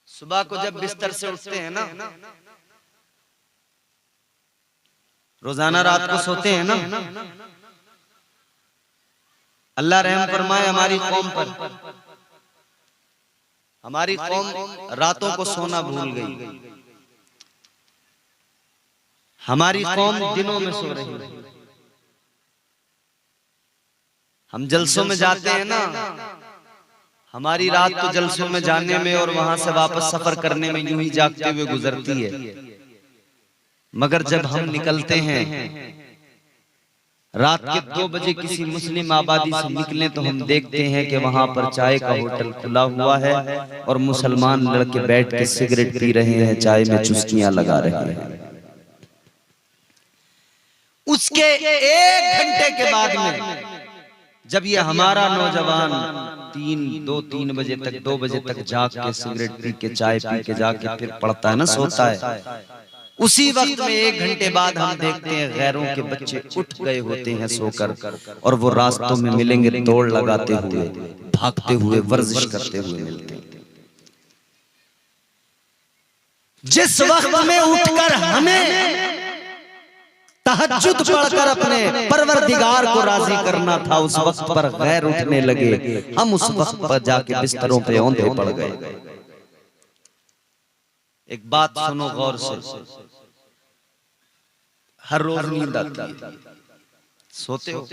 सुबह को जब बिस्तर से उठते हैं ना, रोजाना रात को सोते हैं ना, अल्लाह रहम फरमाए हमारी कौम पर। हमारी कौम रातों को सोना भूल गई, हमारी कौम दिनों में सो रही है। हम जलसों में जाते हैं ना, हमारी रात तो जलसों में जाने में और वहां से वापस सफर करने में यूं ही जागते हुए गुजरती है। मगर जब हम निकलते हैं रात के 2 बजे किसी मुस्लिम आबादी से निकलें तो हम देखते हैं कि वहां पर चाय का होटल खुला हुआ है और मुसलमान लड़के बैठ के सिगरेट पी रहे हैं, चाय में चुस्कियां लगा रहे हैं। उसके 1 घंटे के बाद में जब ये हमारा नौजवान 2-3 बजे तक 2 बजे तक जाग के सिगरेट पी के चाय पी के जाके फिर पढ़ता है ना, सोता है, उसी वक्त में 1 घंटे बाद हम देखते हैं गैरों के बच्चे उठ गए होते हैं सोकर और वो रास्तों में मिलेंगे, दौड़ लगाते हुए, भागते हुए, वर्जिश करते हुए मिलते हैं। जिस वक्त में उठकर हमें तहज्जुद पढ़कर अपने परवरदिगार को राजी करना था, उस वक्त पर गैर उठने लगे। हम उस वक्त पर जाके बिस्तरों पे औंधे पड़ गए। एक बात सुनो गौर से, हर रोज नींद आती है, सोते हो।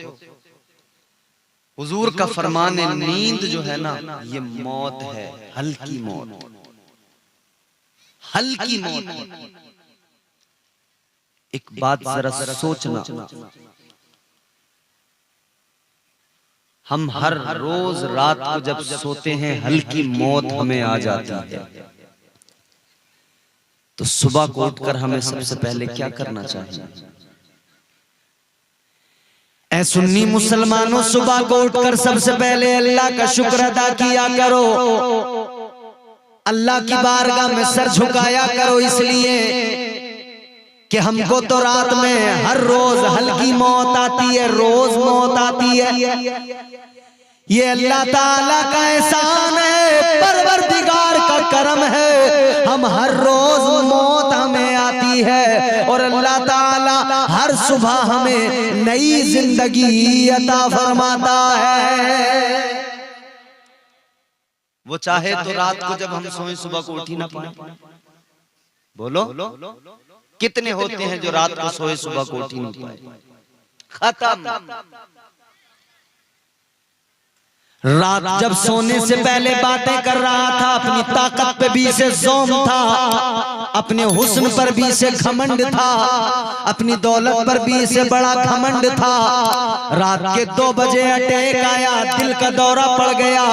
हुजूर का फरमान है, नींद जो है ना ये मौत है, हल्की मौत, हल्की मौत। एक बात जरा सोचना, हम हर रोज रात को जब सोते हैं हल्की मौत हमें आ जाती है, तो सुबह को उठकर हमें सबसे पहले क्या करना चाहिए? ऐ सुन्नी मुसलमानों, सुबह को उठकर सबसे पहले अल्लाह का शुक्र अदा किया करो, अल्लाह की बारगाह में सर झुकाया करो, इसलिए कि हमको तो रात में हर रोज हल्की मौत आती है, रोज मौत आती है। ये अल्लाह ताला का एहसान है, परवरदिगार का करम है, हम हर रोज मौत हमें आती है और अल्लाह ताला हर सुबह हमें नई जिंदगी अता फरमाता है। वो चाहे तो रात को जब हम सोए सुबह को उठ ही ना पाए। बोलो कितने होते हैं जो रात को सोए सुबह को उठ ही नहीं पाए? खत्म। रात जब सोने से पहले बातें कर रहा था, अपनी ताकत पे भी से ज़ौम था, अपने हुस्न पर भी से घमंड था, अपनी दौलत पर भी से बड़ा घमंड था। रात के 2 बजे अटैक आया, दिल का दौरा पड़ गया,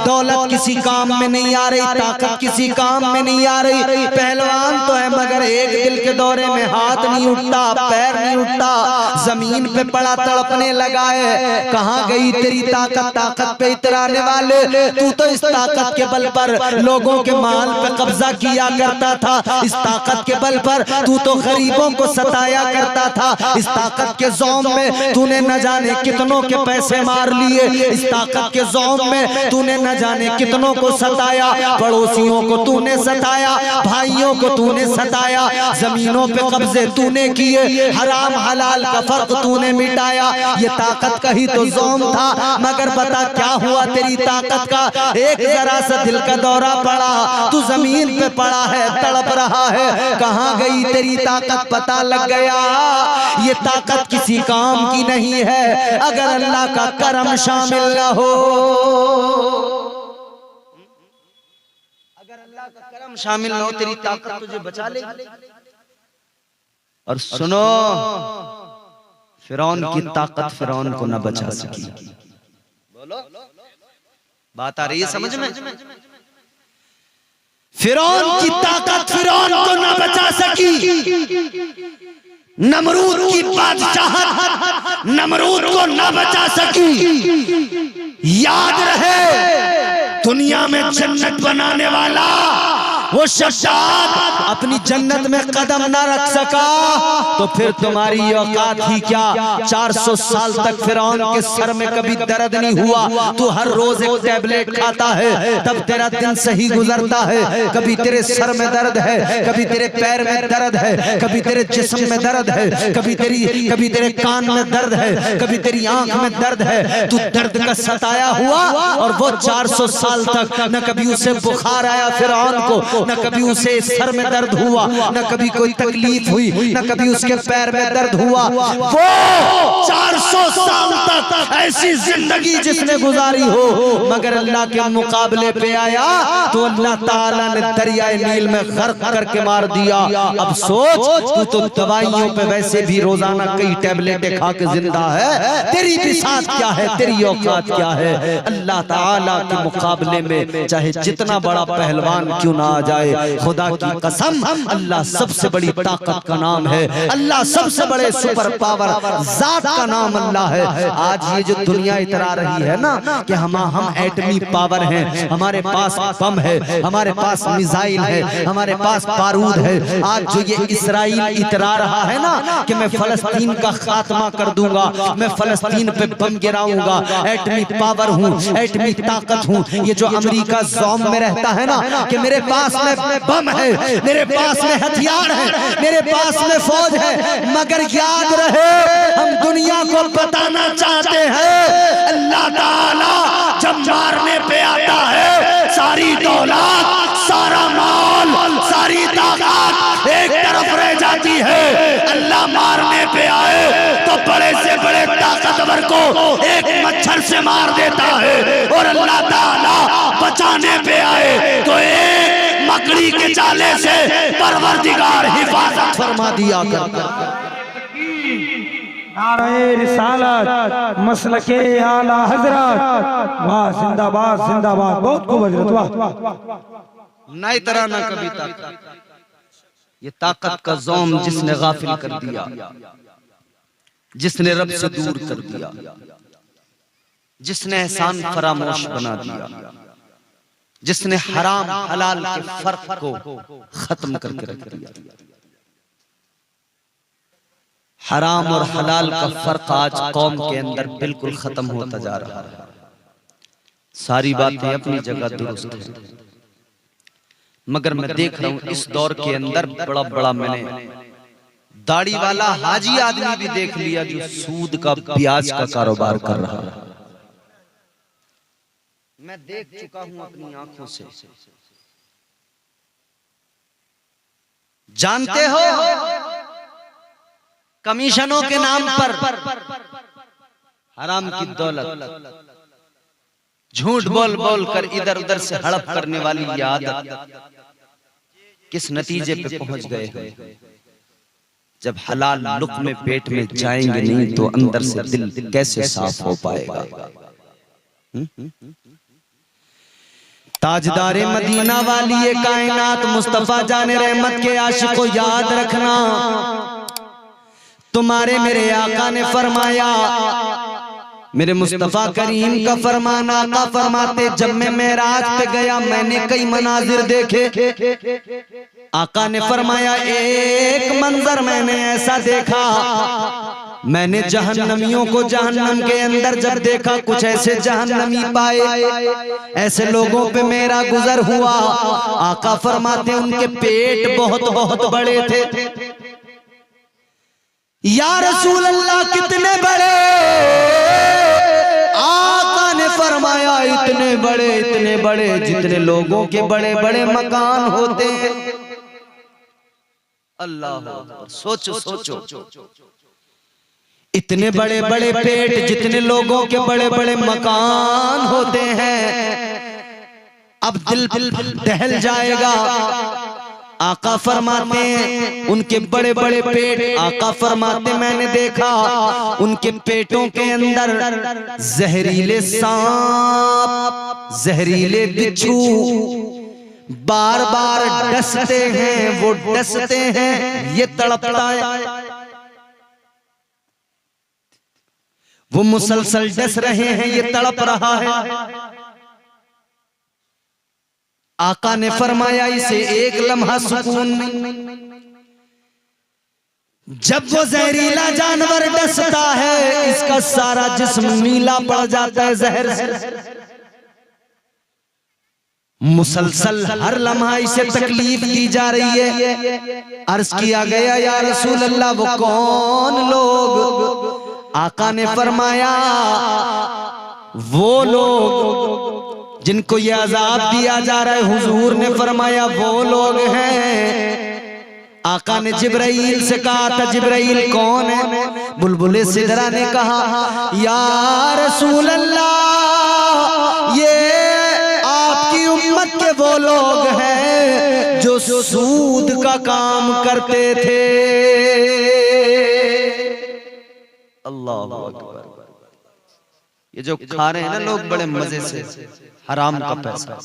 दौलत किसी काम में नहीं आ रही, ताकत किसी काम में नहीं आ रही, पहलवान तो है मगर एक दिल के दौरे में हाथ नहीं उठता, पैर नहीं उठता, जमीन पे पड़ा तड़पने लगा है। कहाँ गई तेरी ताकत? ताकत पे इतराने वाले, तू तो इस ताकत के बल पर लोगों के माल पे कब्जा किया करता था, इस ताकत के बल पर तू तो गरीबों को सताया करता था, इस ताकत के ज़ौम में तूने न जाने कितनों के पैसे मार लिए, इस ताकत के ज़ौम में तूने न जाने कितनों को सताया, पड़ोसियों को तूने सताया, भाइयों को तूने सताया, जमीनों पे कब्जे तूने किए, हराम हलाल का फर्क तूने मिटाया। ये ताकत का ही तो ज़ौम था, मगर बता क्या हुआ तेरी ताकत का? एक जरा सा दिल का दौरा पड़ा, तू जमीन पे पड़ा है, तड़प रहा है, कहाँ गई तेरी ताकत? पता लग गया ये ताकत किसी काम की नहीं है अगर अल्लाह का करम शामिल न हो। अगर अल्लाह का करम शामिल न हो, तेरी ताकत तुझे बचा लेगी। और सुनो, फिरौन की ताकत फिरौन को न बचा सकी। बोलो बात आ रही है समझ में? फिरौन की ताकत फिरौन को न बचा सकी, नमरूद की बादशाहत नमरूद को न बचा सकी। याद रहे, दुनिया में जन्नत बनाने वाला वो शद्दाद अपनी जन्नत में कदम ना रख सका तो फिर तुम्हारी औकात ही क्या? 400 साल तक फिरौन के सर में कभी दर्द नहीं हुआ। तू हर रोज एक टैबलेट खाता है, तब तेरा दिन सही गुजरता है। कभी तेरे सर में दर्द है, कभी तेरे पैर में दर्द है, कभी तेरे जिस्म में दर्द है, कभी तेरे कान में दर्द है, कभी तेरी आंख में दर्द है। तू दर्द का सताया हुआ और वो 400 साल तक न कभी उसे बुखार आया फिरौन को, न कभी उसे सर में दर्द हुआ, न कभी कोई तकलीफ हुई, न कभी उसके पैर में दर्द हुआ। वो 400 साल तक ऐसी जिंदगी जिसने गुजारी हो, मगर अल्लाह के मुकाबले पे आया तो अल्लाह ताला ने दरियाए नील में गर्क करके मार दिया। अब सोच, तू तो दवाइयों पे वैसे भी रोजाना कई टैबलेटें खा के जिंदा है, तेरी बिसात क्या है, तेरी औकात क्या है? अल्लाह ताला के मुकाबले में चाहे जितना बड़ा पहलवान क्यों ना आ जाए, खुदा की कसम अल्लाह सबसे बड़ी ताकत का नाम है, अल्लाह सबसे बड़े सुपर पावर जात का नाम अल्लाह है। आज ये जो दुनिया इतरा रही है ना कि हम एटमी पावर हैं, हमारे पास बम है, हमारे पास मिसाइल है, हमारे पास बारूद है। आज जो ये इसराइल इतरा रहा है ना कि मैं फलस्तीन का खात्मा कर दूंगा, मैं फलस्तीन पे बम गिराऊंगा, एटमी पावर हूँ, एटमी ताकत हूँ। ये जो अमेरिका ज़ौम में रहता है ना कि मेरे पास में बम है, मेरे पास में हथियार है, मेरे पास में फौज है, मगर याद रहे हम दुनिया को बताना चाहते हैं अल्लाह ताला जब मारने पे आता है सारी दौलत, सारा माल, सारी ताकत एक तरफ रह जाती है। अल्लाह मारने पे आए तो बड़े से बड़े ताकतवर को एक मच्छर से मार देता है, और अल्लाह ताला बचाने पे आए तो एक मकड़ी के जाले से परवरदिगार हिफाजत फरमा दिया करता। नारे रिसालत मसलके आला हजरत, वाह जिंदाबाद जिंदाबाद, बहुत खूब हजरत, वाह। नहीं तरह ना कभी ताकत, ये ताकत का ज़ौम जिसने गाफिल कर दिया, जिसने रब से दूर कर दिया, जिसने एहसान फरामोश बना दिया, जिसने हराम हलाल के फर्क को खत्म करके रख दिया। हराम और हलाल का फर्क आज कौम के अंदर बिल्कुल खत्म होता जा रहा है। सारी बातें अपनी जगह दुरुस्त हैं, मगर मैं देख रहा हूं इस दौर के अंदर बड़ा बड़ा मैंने दाढ़ी वाला हाजी आदमी भी देख लिया जो सूद का ब्याज का कारोबार कर रहा है। मैं देख चुका हूं अपनी आंखों से। जानते हो कमीशनों के नाम पर हराम की दौलत, झूठ बोल बोल कर इधर उधर से हड़प करने वाली ये आदत किस नतीजे पे पहुंच गए हैं। जब हलाल लुक़्मे पेट में जाएंगे नहीं तो अंदर से दिल कैसे साफ हो पाएगा। ताजदारे मदीना वाली ये कायनात मुस्तफा जाने रहमत के आशिक को याद रखना, तुम्हारे मेरे आका ने फरमाया, मेरे मुस्तफा करीम का फरमाना, आका फरमाते जब मैं मेराज पे गया मैंने कई मनाजिर देखे। आका ने फरमाया एक मंजर मैंने ऐसा देखा, मैंने जहन्नमियों को जहन्नम के अंदर जब देखा कुछ ऐसे जहन्नमी पाए, ऐसे लोगों पे मेरा गुजर हुआ। आका फरमाते उनके पेट बहुत बहुत बड़े थे। या रसूल अल्लाह कितने बड़े? आका ने फरमाया इतने बड़े जितने लोगों के बड़े बड़े मकान होते हैं। अल्लाह, सोचो सोचो, इतने बड़े बड़े पेट जितने लोगों के बड़े बड़े मकान होते हैं। अब दिल दहल जाएगा। आका फरमाते हैं उनके बड़े बड़े पेट, आका फरमाते मैंने देखा उनके पेटों के अंदर जहरीले सांप, जहरीले बिच्छू बार बार डसते हैं, वो डसते हैं, ये तड़पता है, वो मुसलसल डस रहे हैं, ये तड़प रहा है। आका ने फरमाया इसे एक लम्हा सुकून नहीं। जब वो जहरीला जानवर डसता है इसका सारा जिस्म नीला पड़ जाता है जहर से। मुसलसल हर लम्हा इसे तकलीफ दी जा रही है। अर्ज किया गया या रसूल अल्लाह वो कौन लोग? आका ने फरमाया वो लोग जिनको ये अजाब दिया जा रहा है। हुजूर ने फरमाया वो लोग हैं। आका ने जिब्राइल से कहा था जिब्राइल कौन है? बुलबुले सिदरा ने कहा या रसूल अल्लाह ये आपकी उम्मत के वो लोग हैं जो सूद का काम करते थे। अल्लाह अकबर। ये जो खा रहे हैं ना लोग बड़े मजे से हराम का पैसा,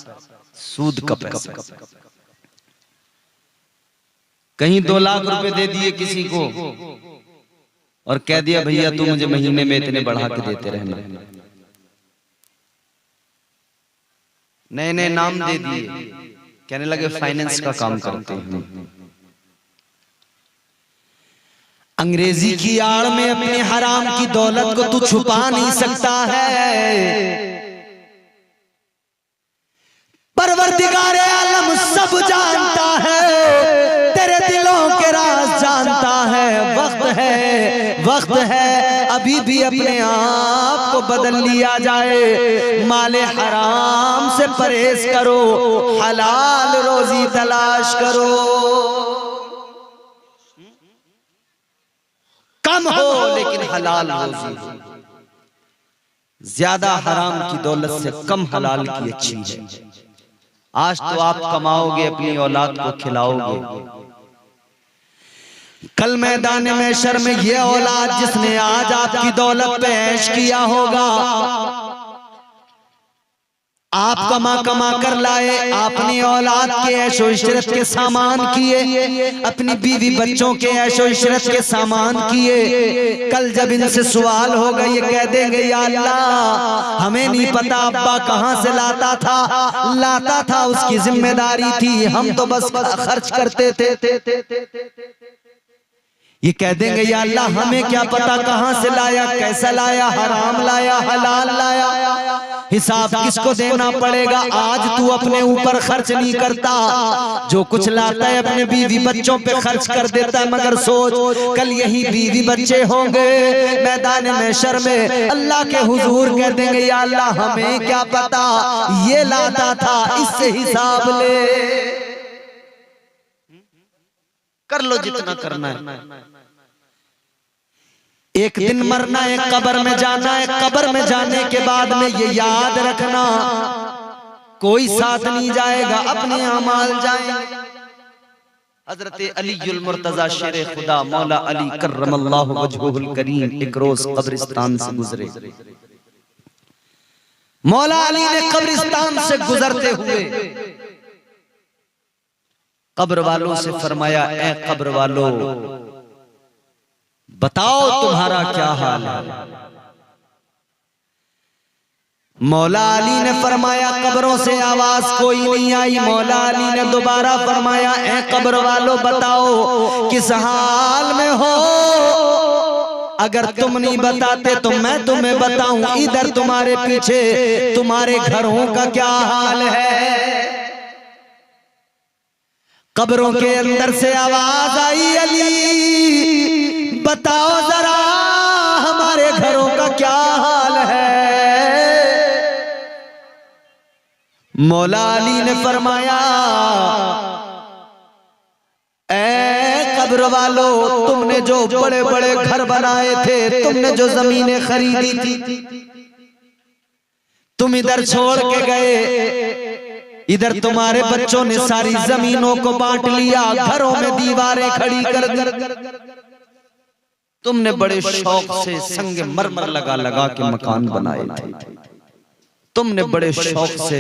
सूद का पैसा। कहीं 2 लाख रुपए दे दिए किसी को और कह दिया भैया तू मुझे महीने में इतने बढ़ा के देते रहना। नए नए नाम दे दिए, कहने लगे फाइनेंस का काम करते हैं। अंग्रेजी की आड़ में अपने हराम की दौलत को तू छुपा नहीं सकता है। परवरदिगार आलम सब जान वक्त है, अभी भी अपने आप को बदल लिया जाए। माले हराम से परहेज करो, हलाल रोजी तलाश करो। कम हो लेकिन हलाल रोजी हो। ज्यादा हराम की दौलत से कम हलाल की अच्छी है। आज तो आप कमाओगे, अपनी औलाद को खिलाओगे, कल मैदान महशर में ये औलाद जिसने आज आपकी दौलत पे ऐश किया होगा, आप कमा कमा कर लाए, आपने औलाद के ऐशो इशरत के सामान किए, अपनी बीवी बच्चों के ऐशो इशरत के सामान किए। कल जब इनसे सवाल होगा ये कह देंगे या अल्लाह हमें नहीं पता अब्बा कहां से लाता था उसकी जिम्मेदारी थी, हम तो बस खर्च करते थे। ये कह देंगे या अल्लाह हमें क्या पता कहां से लाया, कैसा लाया, हराम लाया, हलाल लाया, हिसाब किसको देना पड़ेगा। आज तू अपने ऊपर खर्च नहीं करता, जो कुछ लाता है अपने बीवी बच्चों पे खर्च कर देता है, मगर सोच कल यही बीवी बच्चे होंगे मैदान महशर में, अल्लाह के हुजूर कह देंगे या अल्लाह हमें क्या पता ये लाता था, इससे हिसाब ले। कर लो जितना करना है। एक दिन मरना है, कब्र में जाना है, कब्र में जाने के बाद में ये याद रखना कोई साथ नहीं जाएगा, अपने अमाल जाएंगे। हजरत अलीउल मुर्तजा शेर खुदा मौला अली कर्रमल्लाहु वजहुल करीम एक रोज कब्रिस्तान से गुजरे। मौला अली ने कब्रिस्तान से गुजरते हुए कब्र वालों से फरमाया, ए कब्र वालों बताओ तुम्हारा क्या हाल है। मौला अली ने फरमाया, कब्रों से आवाज कोई नहीं आई। मौला अली ने दोबारा फरमाया, ए कब्र वालों बताओ किस हाल में हो। अगर तुम नहीं बताते तो मैं तुम्हें बताऊं, इधर तुम्हारे पीछे तुम्हारे घरों का क्या हाल है। कब्रों के अंदर से आवाज आई, अली बताओ जरा हमारे घरों का क्या हाल है। मौला अली ने फरमाया, ए कब्र वालों तुमने जो बड़े बड़े घर बनाए थे, तुमने जो जमीनें खरीदी थी, तुम इधर छोड़ के गए, इधर तुम्हारे बच्चों ने सारी जमीनों को बांट लिया, घरों में दीवारें खड़ी कर कर तुमने बड़े शौक से संगे मरमर लगा लगा के मकान बनाए थे, तुमने बड़े शौक से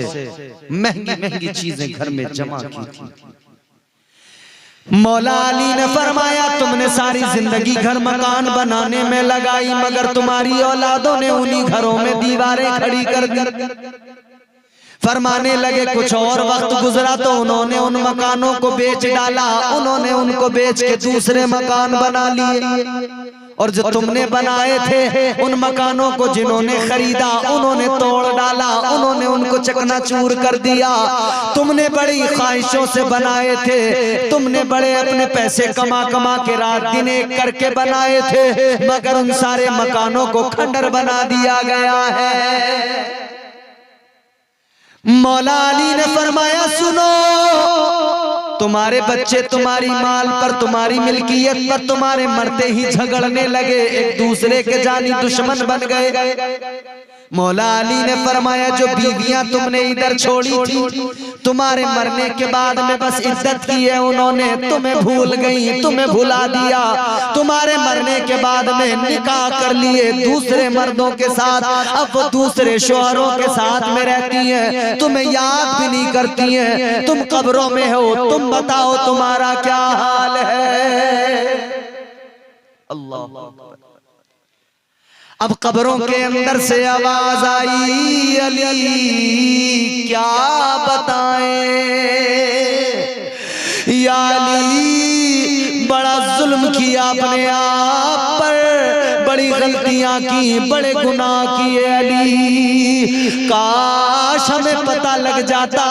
महंगी महंगी चीजें घर में जमा की थी। मौला अली ने फरमाया, तुमने सारी जिंदगी घर मकान बनाने में लगाई, मगर तुम्हारी औलादों ने उन्हीं घरों में दीवारें खड़ी कर कर फरमाने लगे। कुछ और वक्त गुजरा तो उन्होंने उन मकानों को बेच डाला, उन्होंने उनको बेच के दूसरे मकान बना लिए, और जो तुमने बनाए थे उन मकानों को जिन्होंने खरीदा उन्होंने तोड़ डाला, उन्होंने उनको चकनाचूर कर दिया। तुमने बड़ी ख्वाहिशों से बनाए थे, तुमने बड़े अपने पैसे कमा कमा के रात दिन एक करके बनाए थे, मगर उन सारे मकानों को खंडर बना दिया गया है। मौला अली ने फरमाया, सुनो, तुम्हारे बच्चे तुम्हारी माल पर, तुम्हारी मिल्कियत पर तुम्हारे मरते ही झगड़ने लगे, एक दूसरे के जानी दुश्मन बन गए। मौला अली ने फरमाया, जो बीवियां तुमने इधर छोड़ी थी, तुम्हारे मरने के बाद में बस इज्जत की है उन्होंने, तुम्हें भूल गई, तुम्हें भुला दिया। तुम्हारे मरने के बाद में निकाह कर लिए दूसरे मर्दों के साथ, अब वो दूसरे शौहरों के साथ में रहती हैं, तुम्हें याद भी नहीं करती हैं, तुम कब्रों में हो, तुम बताओ तुम्हारा क्या हाल है। अल्लाह। अब कब्रों के अंदर से आवाज आई, अली क्या बताएं, या अली बड़ा जुल्म किया अपने आप पर, बड़ी गलतियां की, बड़े गुनाह किए अली। काश हमें पता लग जाता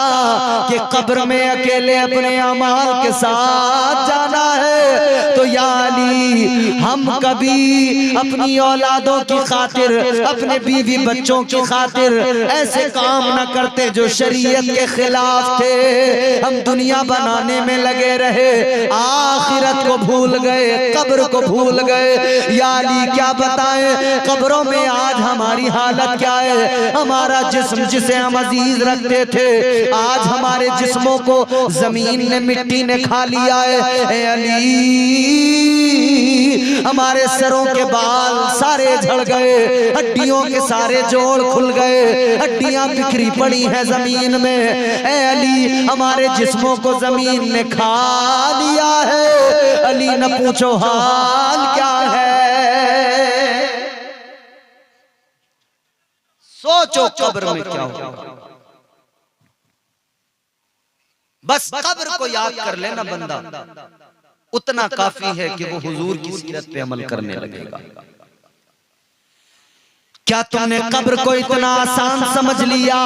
कि कब्र में अकेले अपने अमाल के साथ जाना है, तो या अली हम कभी अपनी औलादों की खातिर, अपने बीवी बच्चों की खातिर ऐसे काम न करते जो शरीयत के खिलाफ थे। हम दुनिया बनाने में लगे रहे, आखिरत को भूल गए, कब्र को भूल गए। या अली क्या बताएं कब्रों में आज हमारी हालत क्या है। हमारा जिस्म जिसे हम अजीज रखते थे, आज हमारे जिस्मों को जमीन ने, मिट्टी ने खा लिया है। ए अली हमारे सरों के बाल सारे झड़ गए, हड्डियों के सारे जोड़ खुल गए, हड्डियां बिखरी पड़ी हैं जमीन में। ए अली हमारे जिस्मों को जमीन ने खा लिया है। अली न पूछो हाल क्या है। सोचो कब्र में क्या होगा। बस कब्र को याद कर लेना बंदा, उतना काफी है कि वो हुजूर की सीरत पे अमल करने लगेगा। क्या तुमने कब्र को इतना आसान समझ लिया?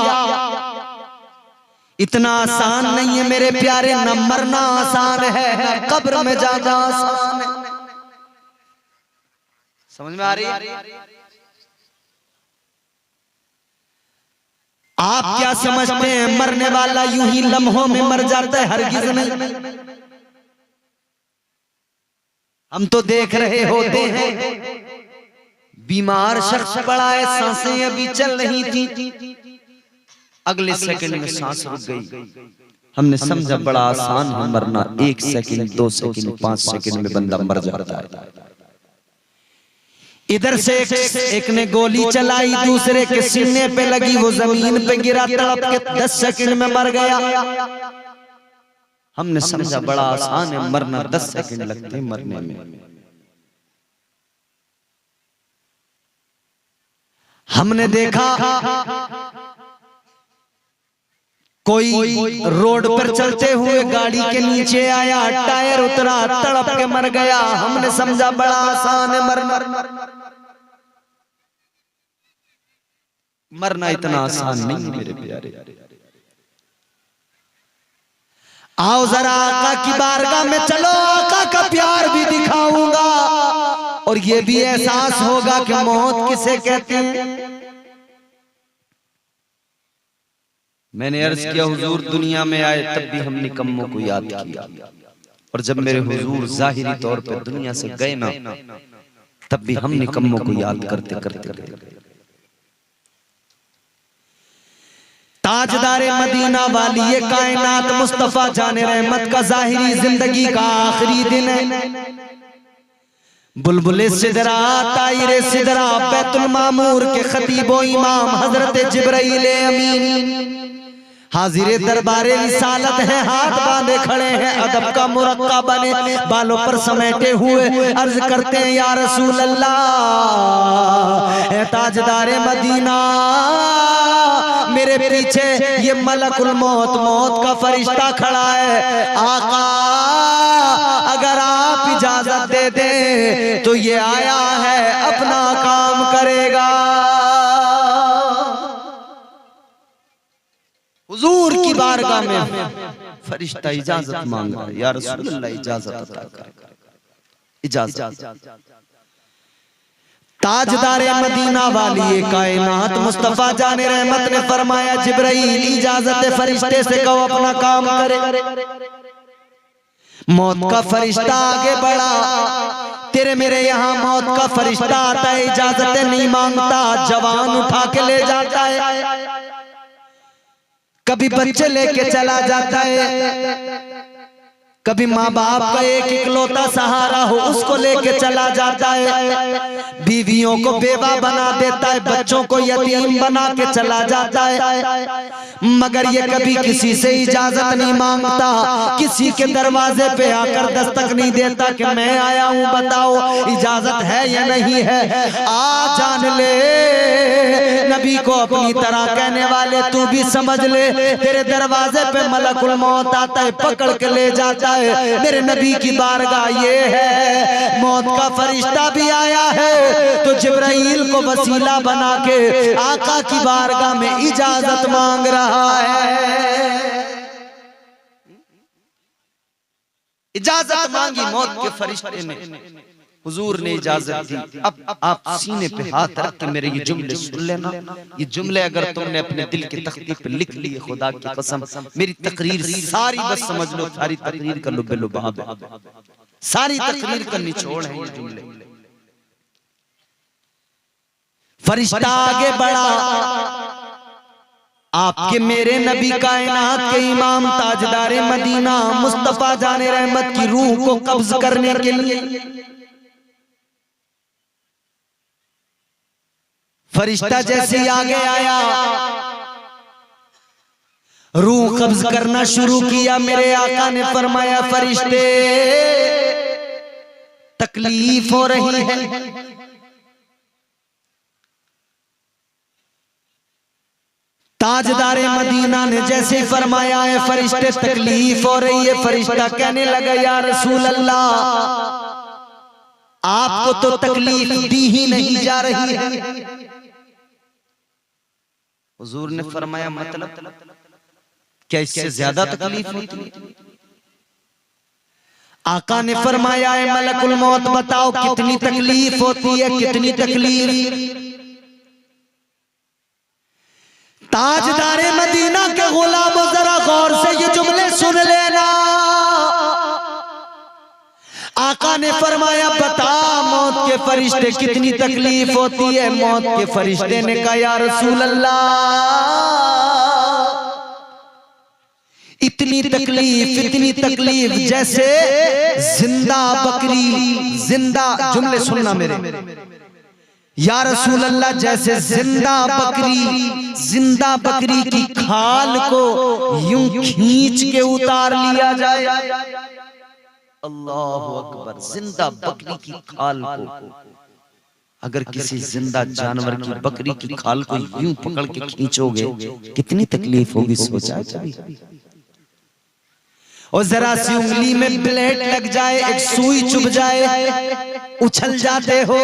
इतना आसान नहीं है मेरे प्यारे, न मरना आसान है, न कब्र में जाना आसान है। समझ में आ रही है? आप क्या समझते हैं मरने वाला यूं ही लम्हों में मर जाता है? हरगिज नहीं। हम तो देख रहे होते हैं बीमार शख्स पड़ा है, सांसें अभी चल रही थी, अगले सेकंड में सांस रुक गई। हमने समझा बड़ा आसान है मरना, 1 सेकंड 2 सेकंड 5 सेकंड में बंदा मर जाता है। इधर से एक ने गोली चलाई, दूसरे के सीने पे लगी, वो जमीन पे गिरा, तड़प के 10 सेकंड में मर गया। हमने समझा बड़ा आसान है मरना, 10 सेकंड लगते हैं मरने में। हमने देखा कोई रोड पर चलते हुए गाड़ी के नीचे आया, टायर उतरा, तड़प के मर गया। हमने समझा बड़ा आसान है मरना। मरना इतना आसान नहीं मेरे प्यारे। आओ जरा आका की बारगाह में चलो, आका का प्यार भी दिखाऊंगा और ये भी एहसास होगा कि मौत किसे कहते हैं। मैंने अर्ज किया हुजूर दुनिया में आए तब भी हम निकम्मों को याद किया, और जब मेरे हुजूर जाहिरी तौर पर दुनिया से गए ना, तब भी हम निकम्मों को याद करते करते गए। ताजदारे मदीना वाली ये कायनात मुस्तफा जाने रहमत का जाहिरी जिंदगी का आखिरी दिन है। बुलबुले सिदरा, तायरे सिदरा, बैतुल मामूर के खतीबो इमाम हजरत जिब्राइल अमीन हाजिर दरबारे रिसालत है, हाथ बांधे खड़े हैं, अदब का मुरक्का बने बालों पर समेटे हुए अर्ज करते हैं या रसूल अल्लाह, ए ताजदारे मदीना, मेरे पीछे ये मलकुल मौत, मौत का फरिश्ता खड़ा है। आका अगर आप इजाजत दे दे तो ये आया है अपना काम करेगा। हुजूर की बारगाह में फरिश्ता इजाजत मांग रहा है, या रसूल अल्लाह इजाजत अता कर, इजाजत। ताजदारे मदीना वाली ये कायनात मुस्तफा जाने रहमत ने फरमाया जिब्राइल इजाजत फरिश्ते से कहो अपना काम करे। मौत का फरिश्ता आगे बढ़ा, तेरे मेरे यहाँ मौत का फरिश्ता आता है, इजाजत नहीं मांगता, जवान उठा के ले जाता है, कभी बच्चे लेके चला जाता है, कभी माँ बाप का एक इकलौता सहारा हो उसको लेके चला जाता है, बीवियों को बेवा बना देता है, बच्चों को यतीम बना के चला जाता है, मगर ये कभी किसी से इजाजत नहीं मांगता, किसी के दरवाजे पे आकर दस्तक नहीं देता कि मैं आया हूँ बताओ इजाजत है या नहीं है। आ जान ले नबी को अपनी तरह कहने वाले तू भी समझ ले, तेरे दरवाजे पे मलकुल मौत आता है, पकड़ के ले जाता है मेरे नबी की बारगाह ये है, मौत का फरिश्ता भी आया है तो जिब्राइल को वसीला बना के आका की बारगाह में इजाजत मांग रहा है। इजाजत मांगी मौत के फरिश्ते ने, हुजूर ने इजाजत दी। अब आप सीने पे हाथ रख के मेरे ये जुमले सुन लेना। ये जुमले अगर तुमने अपने दिल की तख्ती पे लिख लिए, खुदा की कसम मेरी तकरीर सारी बस समझ लो, सारी तकरीर का लुब्बे लुबाब है, सारी तकरीर का निचोड़ है ये जुमले। फरिश्ता आगे बढ़ा, आपके मेरे नबी कायनात के इमाम ताजदारे मदीना मुस्तफा जाने रहमत की रूह को कब्ज करने के लिए फरिश्ता जैसे ही आगे आया, रूह कब्ज करना शुरू किया। मेरे आका ने फरमाया, फरिश्ते तकलीफ हो रही है। ताजदारे मदीना ने जैसे फरमाया है, फरिश्ते तकलीफ हो रही है, फरिश्ता कहने लगा, या रसूल अल्लाह आपको तो तकलीफ दी ही नहीं जा रही है। हुजूर ने फरमाया, मतलब क्या इससे ज्यादा तकलीफ होती है? आका ने फरमाया, है मलकुल मौत बताओ कितनी तकलीफ होती है, कितनी तकलीफ। ताजदारे मदीना के गुलामों जरा गौर से ये जुमले सुन लेना। आका ने फरमाया, बता मौत के फरिश्ते कितनी तकलीफ होती है। मौत के फरिश्ते ने कहा, या रसूल अल्लाह इतनी तकलीफ जैसे जिंदा बकरी, जिंदा जुमले सुनना मेरे, या रसूल अल्लाह जैसे जिंदा बकरी की खाल को यूं खींच के उतार लिया जाए। अल्लाहु अकबर। जिंदा बकरी की खाल को अगर किसी जिंदा जानवर की बकरी की खाल को यूं पकड़ के खींचोगे कितनी तकलीफ होगी, सोचा कभी? और जरा सी उंगली में ब्लेड लग जाए, एक सुई चुभ जाए, उछल जाते हो।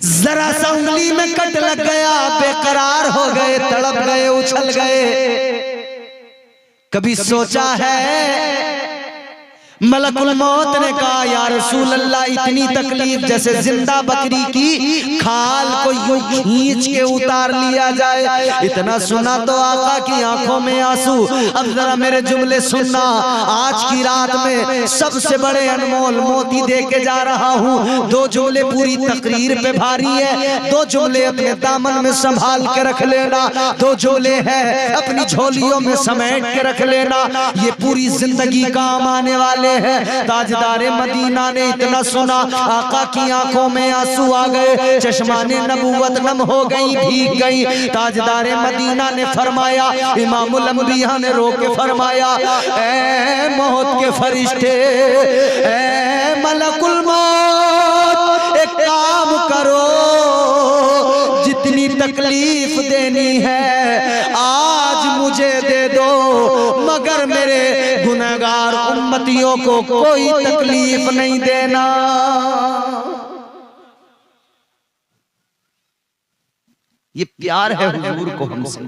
जरा सा उंगली में कट लग गया, बेकरार हो गए, तड़प गए, उछल गए। कभी सोचा है? मलकुल मौत ने कहा, या रसूल अल्लाह इतनी तकलीफ जैसे जिंदा बकरी की खाल को यूं खींच के उतार लिया जाए। इतना सुना तो आका की आंखों में आंसू। अब जरा मेरे जुमले सुनना, आज की रात में सबसे बड़े अनमोल मोती दे के जा रहा हूँ। दो जुमले पूरी तकरीर पे भारी है, दो जुमले अपने दामन में संभाल के रख लेना, दो जुमले है अपनी झोलियों में समेट के रख लेना, ये पूरी जिंदगी काम आने वाले है। ताजदारे मदीना ने इतना सुना, आका की आंखों में आंसू आ गए, चश्माने नबूवत नम हो गई, भीग गई। ताजदारे मदीना ने फरमाया, इमामुल अंबिया ने रो के फरमाया, ऐ मौत के फरिश्ते, ऐ मलकुल मौत, एक काम करो, जितनी तकलीफ देनी है आज मुझे दे दो, मगर मेरे गुनहगार उम्मतियों को कोई तकलीफ नहीं देना। ये प्यार है हुजूर को हमसे,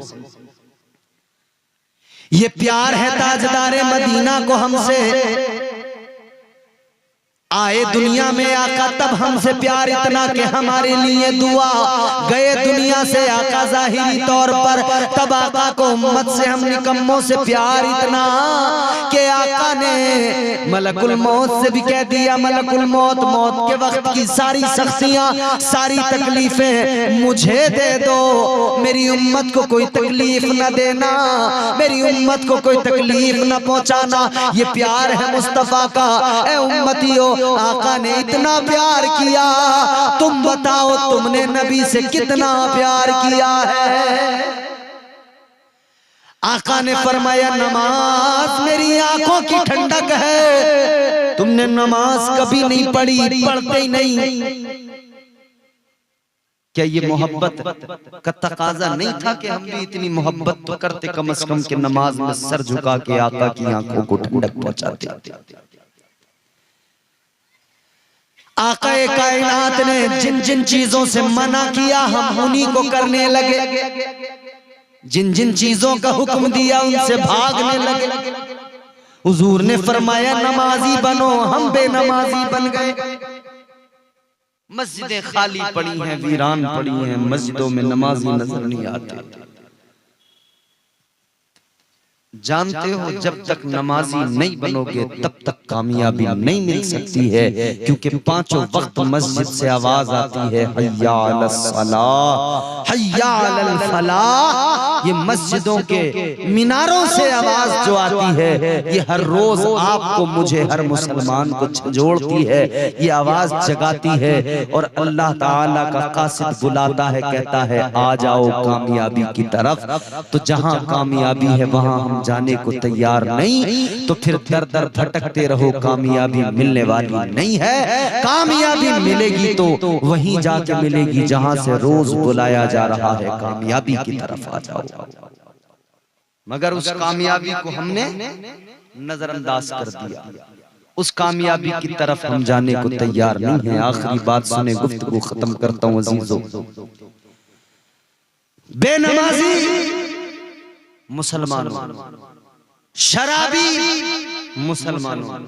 ये प्यार है ताजदारे मदीना को हमसे। आए दुनिया में आका तब हमसे प्यार इतना कि हमारे लिए दुआ, गए दुनिया से आका जाहिरी तौर पर, तब आका को उम्मत से हम निकम्मों से प्यार इतना कि आका ने मलकुल मौत से भी कह दिया, मलकुल मौत, मौत के वक्त की सारी सख्तियां, सारी तकलीफें मुझे दे दो, मेरी उम्मत को कोई तकलीफ न देना, मेरी उम्मत को कोई तकलीफ न पहुंचाना। ये प्यार है मुस्तफा का। ए उम्मतियों, आका ने इतना प्यार किया, तुम बताओ तुमने नबी से कितना प्यार किया है? आका ने फरमाया, नमाज मेरी आंखों की ठंडक है, तुमने नमाज कभी नहीं पढ़ी, पढ़ते ही नहीं। क्या ये मोहब्बत का तकाजा नहीं था कि हम भी इतनी मोहब्बत तो करते कम से कम के नमाज में सर झुका के आका की आंखों को ठंडक पहुंचाते। आका कायनात ने जिन जिन चीजों से मना किया हम उन्हीं को करने लगे, जिन जिन चीजों का हुक्म दिया उनसे भागने लगे। हुजूर ने फरमाया नमाजी बनो, हम बेनमाजी बन गए। मस्जिदें खाली पड़ी हैं, वीरान पड़ी हैं, मस्जिदों में नमाजी नजर नहीं आते। जानते हो जब तक नमाजी नहीं बनोगे तब तक कामयाबी नहीं मिल सकती है, क्योंकि पांचों वक्त मस्जिद से आवाज आती है हय्या अलस सलाह, हय्या अलल फलाह। ये मस्जिदों के मीनारों से आवाज जो आती है ये हर रोज आपको मुझे हर मुसलमान को झंझोड़ती है, ये आवाज जगाती है और अल्लाह ताला का कासिद बुलाता है, कहता है आ जाओ कामयाबी की तरफ। तो जहां कामयाबी है वहां हम जाने को तैयार नहीं, तो फिर दर दर भटकते रहो, कामयाबी मिलने वाली नहीं है। कामयाबी मिलेगी तो वहीं जाके मिलेगी जहां से रोज बुलाया जा रहा है कामयाबी की तरफ आ जाओ। मगर उस कामयाबी को हमने नजरअंदाज कर दिया, उस कामयाबी की तरफ हम जाने को तैयार नहीं है। आखिरी बात सुने, गुफ्तगू खत्म करता हूं अजीजों। बेनमाजी मुसलमानों, शराबी मुसलमानों,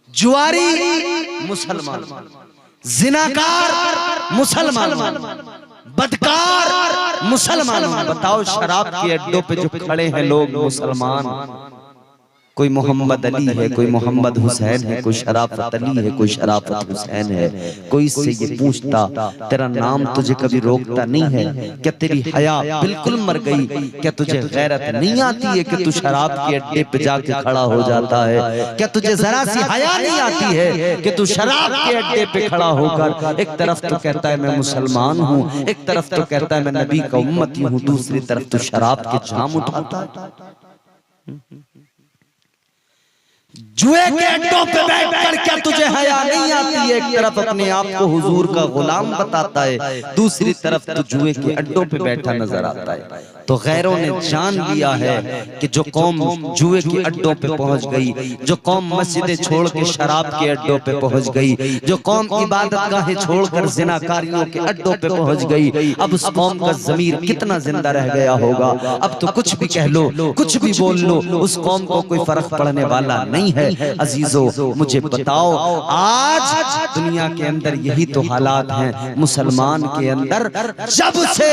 जुआरी मुसलमान, जिनाकार मुसलमान, बदकार मुसलमान। बताओ शराब के अड्डों पे जो खड़े हैं लोग मुसलमान, कोई मोहम्मद अली है, कोई मोहम्मद हुसैन है, कोई शराफत अली है, कोई शराफत हुसैन है। कोई इससे ये पूछता तेरा नाम तुझे कभी रोकता नहीं है क्या? तेरी हया बिल्कुल मर गई क्या? तुझे गैरत नहीं आती है कि तू शराब के अड्डे पे जाके खड़ा हो जाता है? क्या तुझे जरा सी हया नहीं आती है कि तू शराब के अड्डे पे खड़ा होकर एक तरफ तो कहता है मैं मुसलमान हूँ, एक तरफ तो कहता है मैं नबी का उम्मती हूँ, दूसरी तरफ तो शराब के जाम उठाता है। जुए के अड्डों पे बैठकर क्या तुझे हया नहीं आती है? एक तरफ अपने आप को हुजूर का गुलाम बताता है, दूसरी तरफ तो जुए के अड्डों पे बैठा नजर आता है। तो गैरों ने जान लिया है कि जो कौम जुए के अड्डों पे पहुंच गई, जो कौम मस्जिदें छोड़ के शराब के अड्डों पे पहुंच गई, जो कौम इबादत गाहें छोड़कर जिनाकारियों के अड्डों पे पहुंच गई, अब उस कौम का ज़मीर कितना जिंदा रह गया होगा? अब तो कुछ भी कह लो, कुछ भी बोल लो, उस कौम को कोई फर्क पड़ने वाला नहीं है। अजीजों मुझे बताओ, आज दुनिया के अंदर यही तो हालात हैं। मुसलमान के अंदर जब से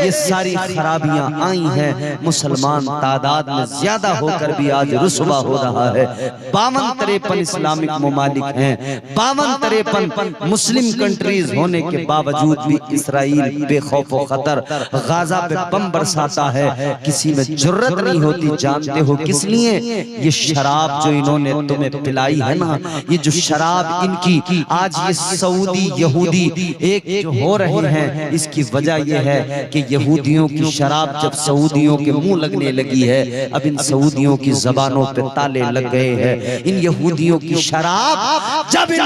ये सारी खराबियां आई हैं, मुसलमान तादाद में ज्यादा होकर भी आज रुसवा हो रहा है। 52-53 इस्लामिक मुमालिक हैं, 52-53 मुस्लिम कंट्रीज होने के बावजूद भी इसराइल बेखौफ व खतर गाजा पे बम बरसाता है, किसी में जुर्रत नहीं होती। जानते हो किस लिए? ये शराब जो इन्होंने तुम्हें पिलाई है ना, ये जो शराब इनकी आज ये सऊदी यहूदी एक जो हो रहे हैं, इसकी वजह यह है कि यहूदियों की शराब जब सऊदियों के मुंह लगने लगी है, अब इन सऊदियों की जबानों पे ताले लग गए हैं। इन यहूदियों की शराब जब इन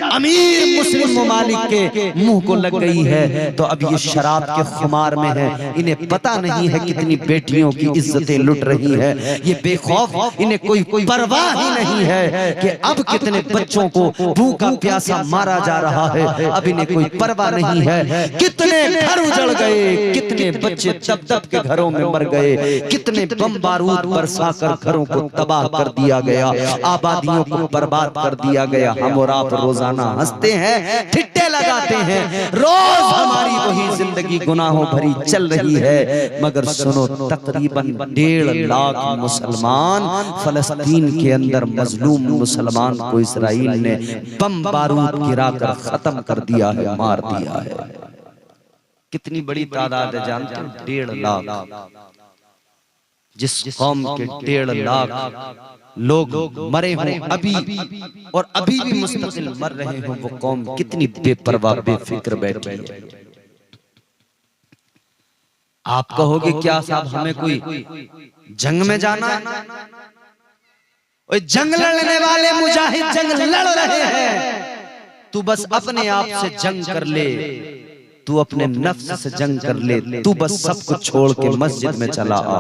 अमीर मुस्लिम मुमालिक के मुंह को लग गई है, तो अब ये शराब के खुमार में है। इन्हें पता नहीं है कितनी बेटियों की इज्जतें लुट रही है। ये बेखौफ, इन्हें कोई परवाह ही नहीं है कि अब कितने बच्चों को भूखा प्यासा मारा जा रहा है। अब इन्हें कोई परवाह नहीं है। कितने घर उजड़ गए, कितने बच्चे तब तब के घरों में मर गए, कितने बम बारूद बरसाकर घरों को तबाह कर दिया गया, आबादियों को बर्बाद कर दिया गया। हम और आप रोजाना हंसते हैं, ठिट्टे लगाते हैं, रोज हमारी वही जिंदगी गुनाहों भरी चल रही है। मगर सुनो, तकरीबन 1.5 लाख मुसलमान फलस्तीन के अंदर मजलूम मुसलमान को इसराइल ने बम बारूद गिराकर खत्म कर दिया है, मार दिया है। कितनी बड़ी तादाद है जानते हैं? 1.5 लाख। जिस कौम के 1.5 लाख लोग मरे हों अभी और अभी भी मुस्तकिल मर रहे हों, वो कौम कितनी बेपरवाह बेफिक्र बैठी है। आप कहोगे क्या साहब हमें कोई जंग में जाना है? जंग लड़ने वाले मुजाहिद जंग लड़ रहे हैं, तू बस अपने आप से जंग कर ले, तू अपने नफ्स से जंग कर ले, तू बस सब कुछ छोड़ के मस्जिद में चला आ,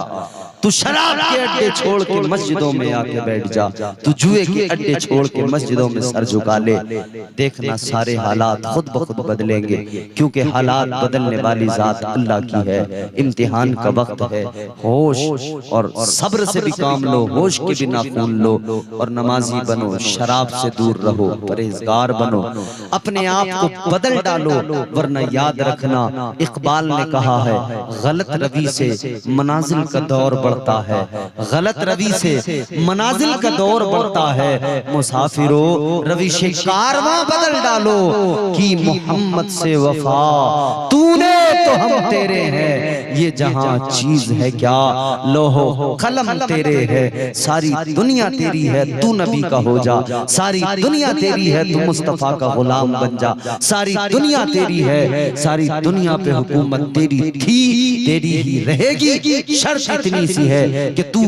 तू शराब के अड्डे छोड़ के मस्जिदों में आके बैठ जा, तू जुए के अड्डे छोड़ के मस्जिदों में सर झुका ले। देखना सारे हालात खुद ब खुद बदलेंगे, क्योंकि हालात बदलने वाली जात अल्लाह की है। इम्तिहान का वक्त है, होश और सब्र से भी काम लो, होश के बिना खून लो और नमाजी बनो, शराब से दूर रहो, परहेजगार बनो, अपने आप को बदल डालो। वरना याद रखना, इकबाल ने कहा है, गलत रवि से मनाजिल का दौर बढ़ता है, गलत रवि से मनाजिल का दौर बढ़ता है। मुसाफिरो रवि से कारवां बदल डालो, कि मोहम्मद से वफा तूने तो हम तेरे हैं, ये जहां चीज है क्या लोहो कलम तेरे है, सारी दुनिया तेरी है, तू नबी का हो जा, सारी दुनिया तेरी है, तू मुस्तफा का गुलाम बन जा, सारी दुनिया तेरी है, सारी दुनिया पे हुकूमत तेरी थी, तेरी ही रहेगी। शर्त इतनी सी है कि तू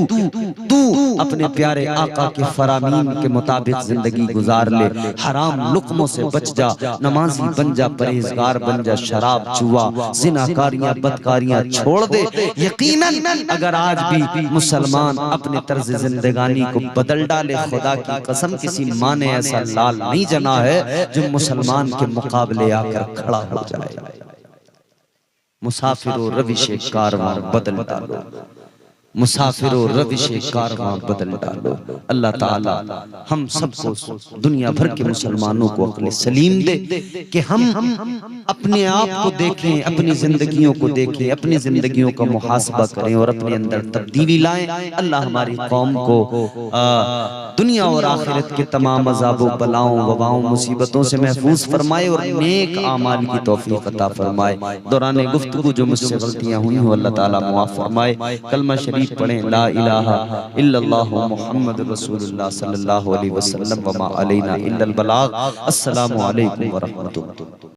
अपने प्यारे आका के फरामीन के मुताबिक जिंदगी गुजार ले, हराम लुक्मों से बच जा, नमाजी बन जा, परहेजगार बन जा, शराब जुआ जिनाकारियां बदकारियां छोड़ दे। यकीनन अगर आज भी मुसलमान अपने तर्ज जिंदगानी को बदल डाले, खुदा की कसम किसी माँ ने ऐसा लाल नहीं जना है जो मुसलमान के मुकाबले आकर खड़ा हो जाए। मुसाफिरो रविश कारवां बदल डालो, मुसाफिरो रविश कारवां बदल डालो। अल्लाह ताला हम सबको, दुनिया भर के मुसलमानों को अक्ल सलीम दे कि हम अपने आप को देखें, अपनी जिंदगियों को देखें, अपनी जिंदगियों का मुहासबा करें और अपने अंदर तब्दीली लाएं। अल्लाह हमारी कौम को दुनिया और आखिरत के तमाम अज़ाबों, बलाओं, वबाओं, मुसीबतों से महफूज फरमाए और नेक आमाल की तौफीक अता फरमाए। दौरान गुफ्तगू जो मुझसे गलतियां हुई हो अल्लाह ताला मुआफ़ फरमाए। कलमा शरीफ पढ़ें, ला इलाहा इल्लल्लाहु मुहम्मद रसूलुल्लाह सल्लल्लाहु अलैहि वसल्लम व मा अलैना इल्लल बलाग। अस्सलामु अलैकुम व रहमतुल्लाह।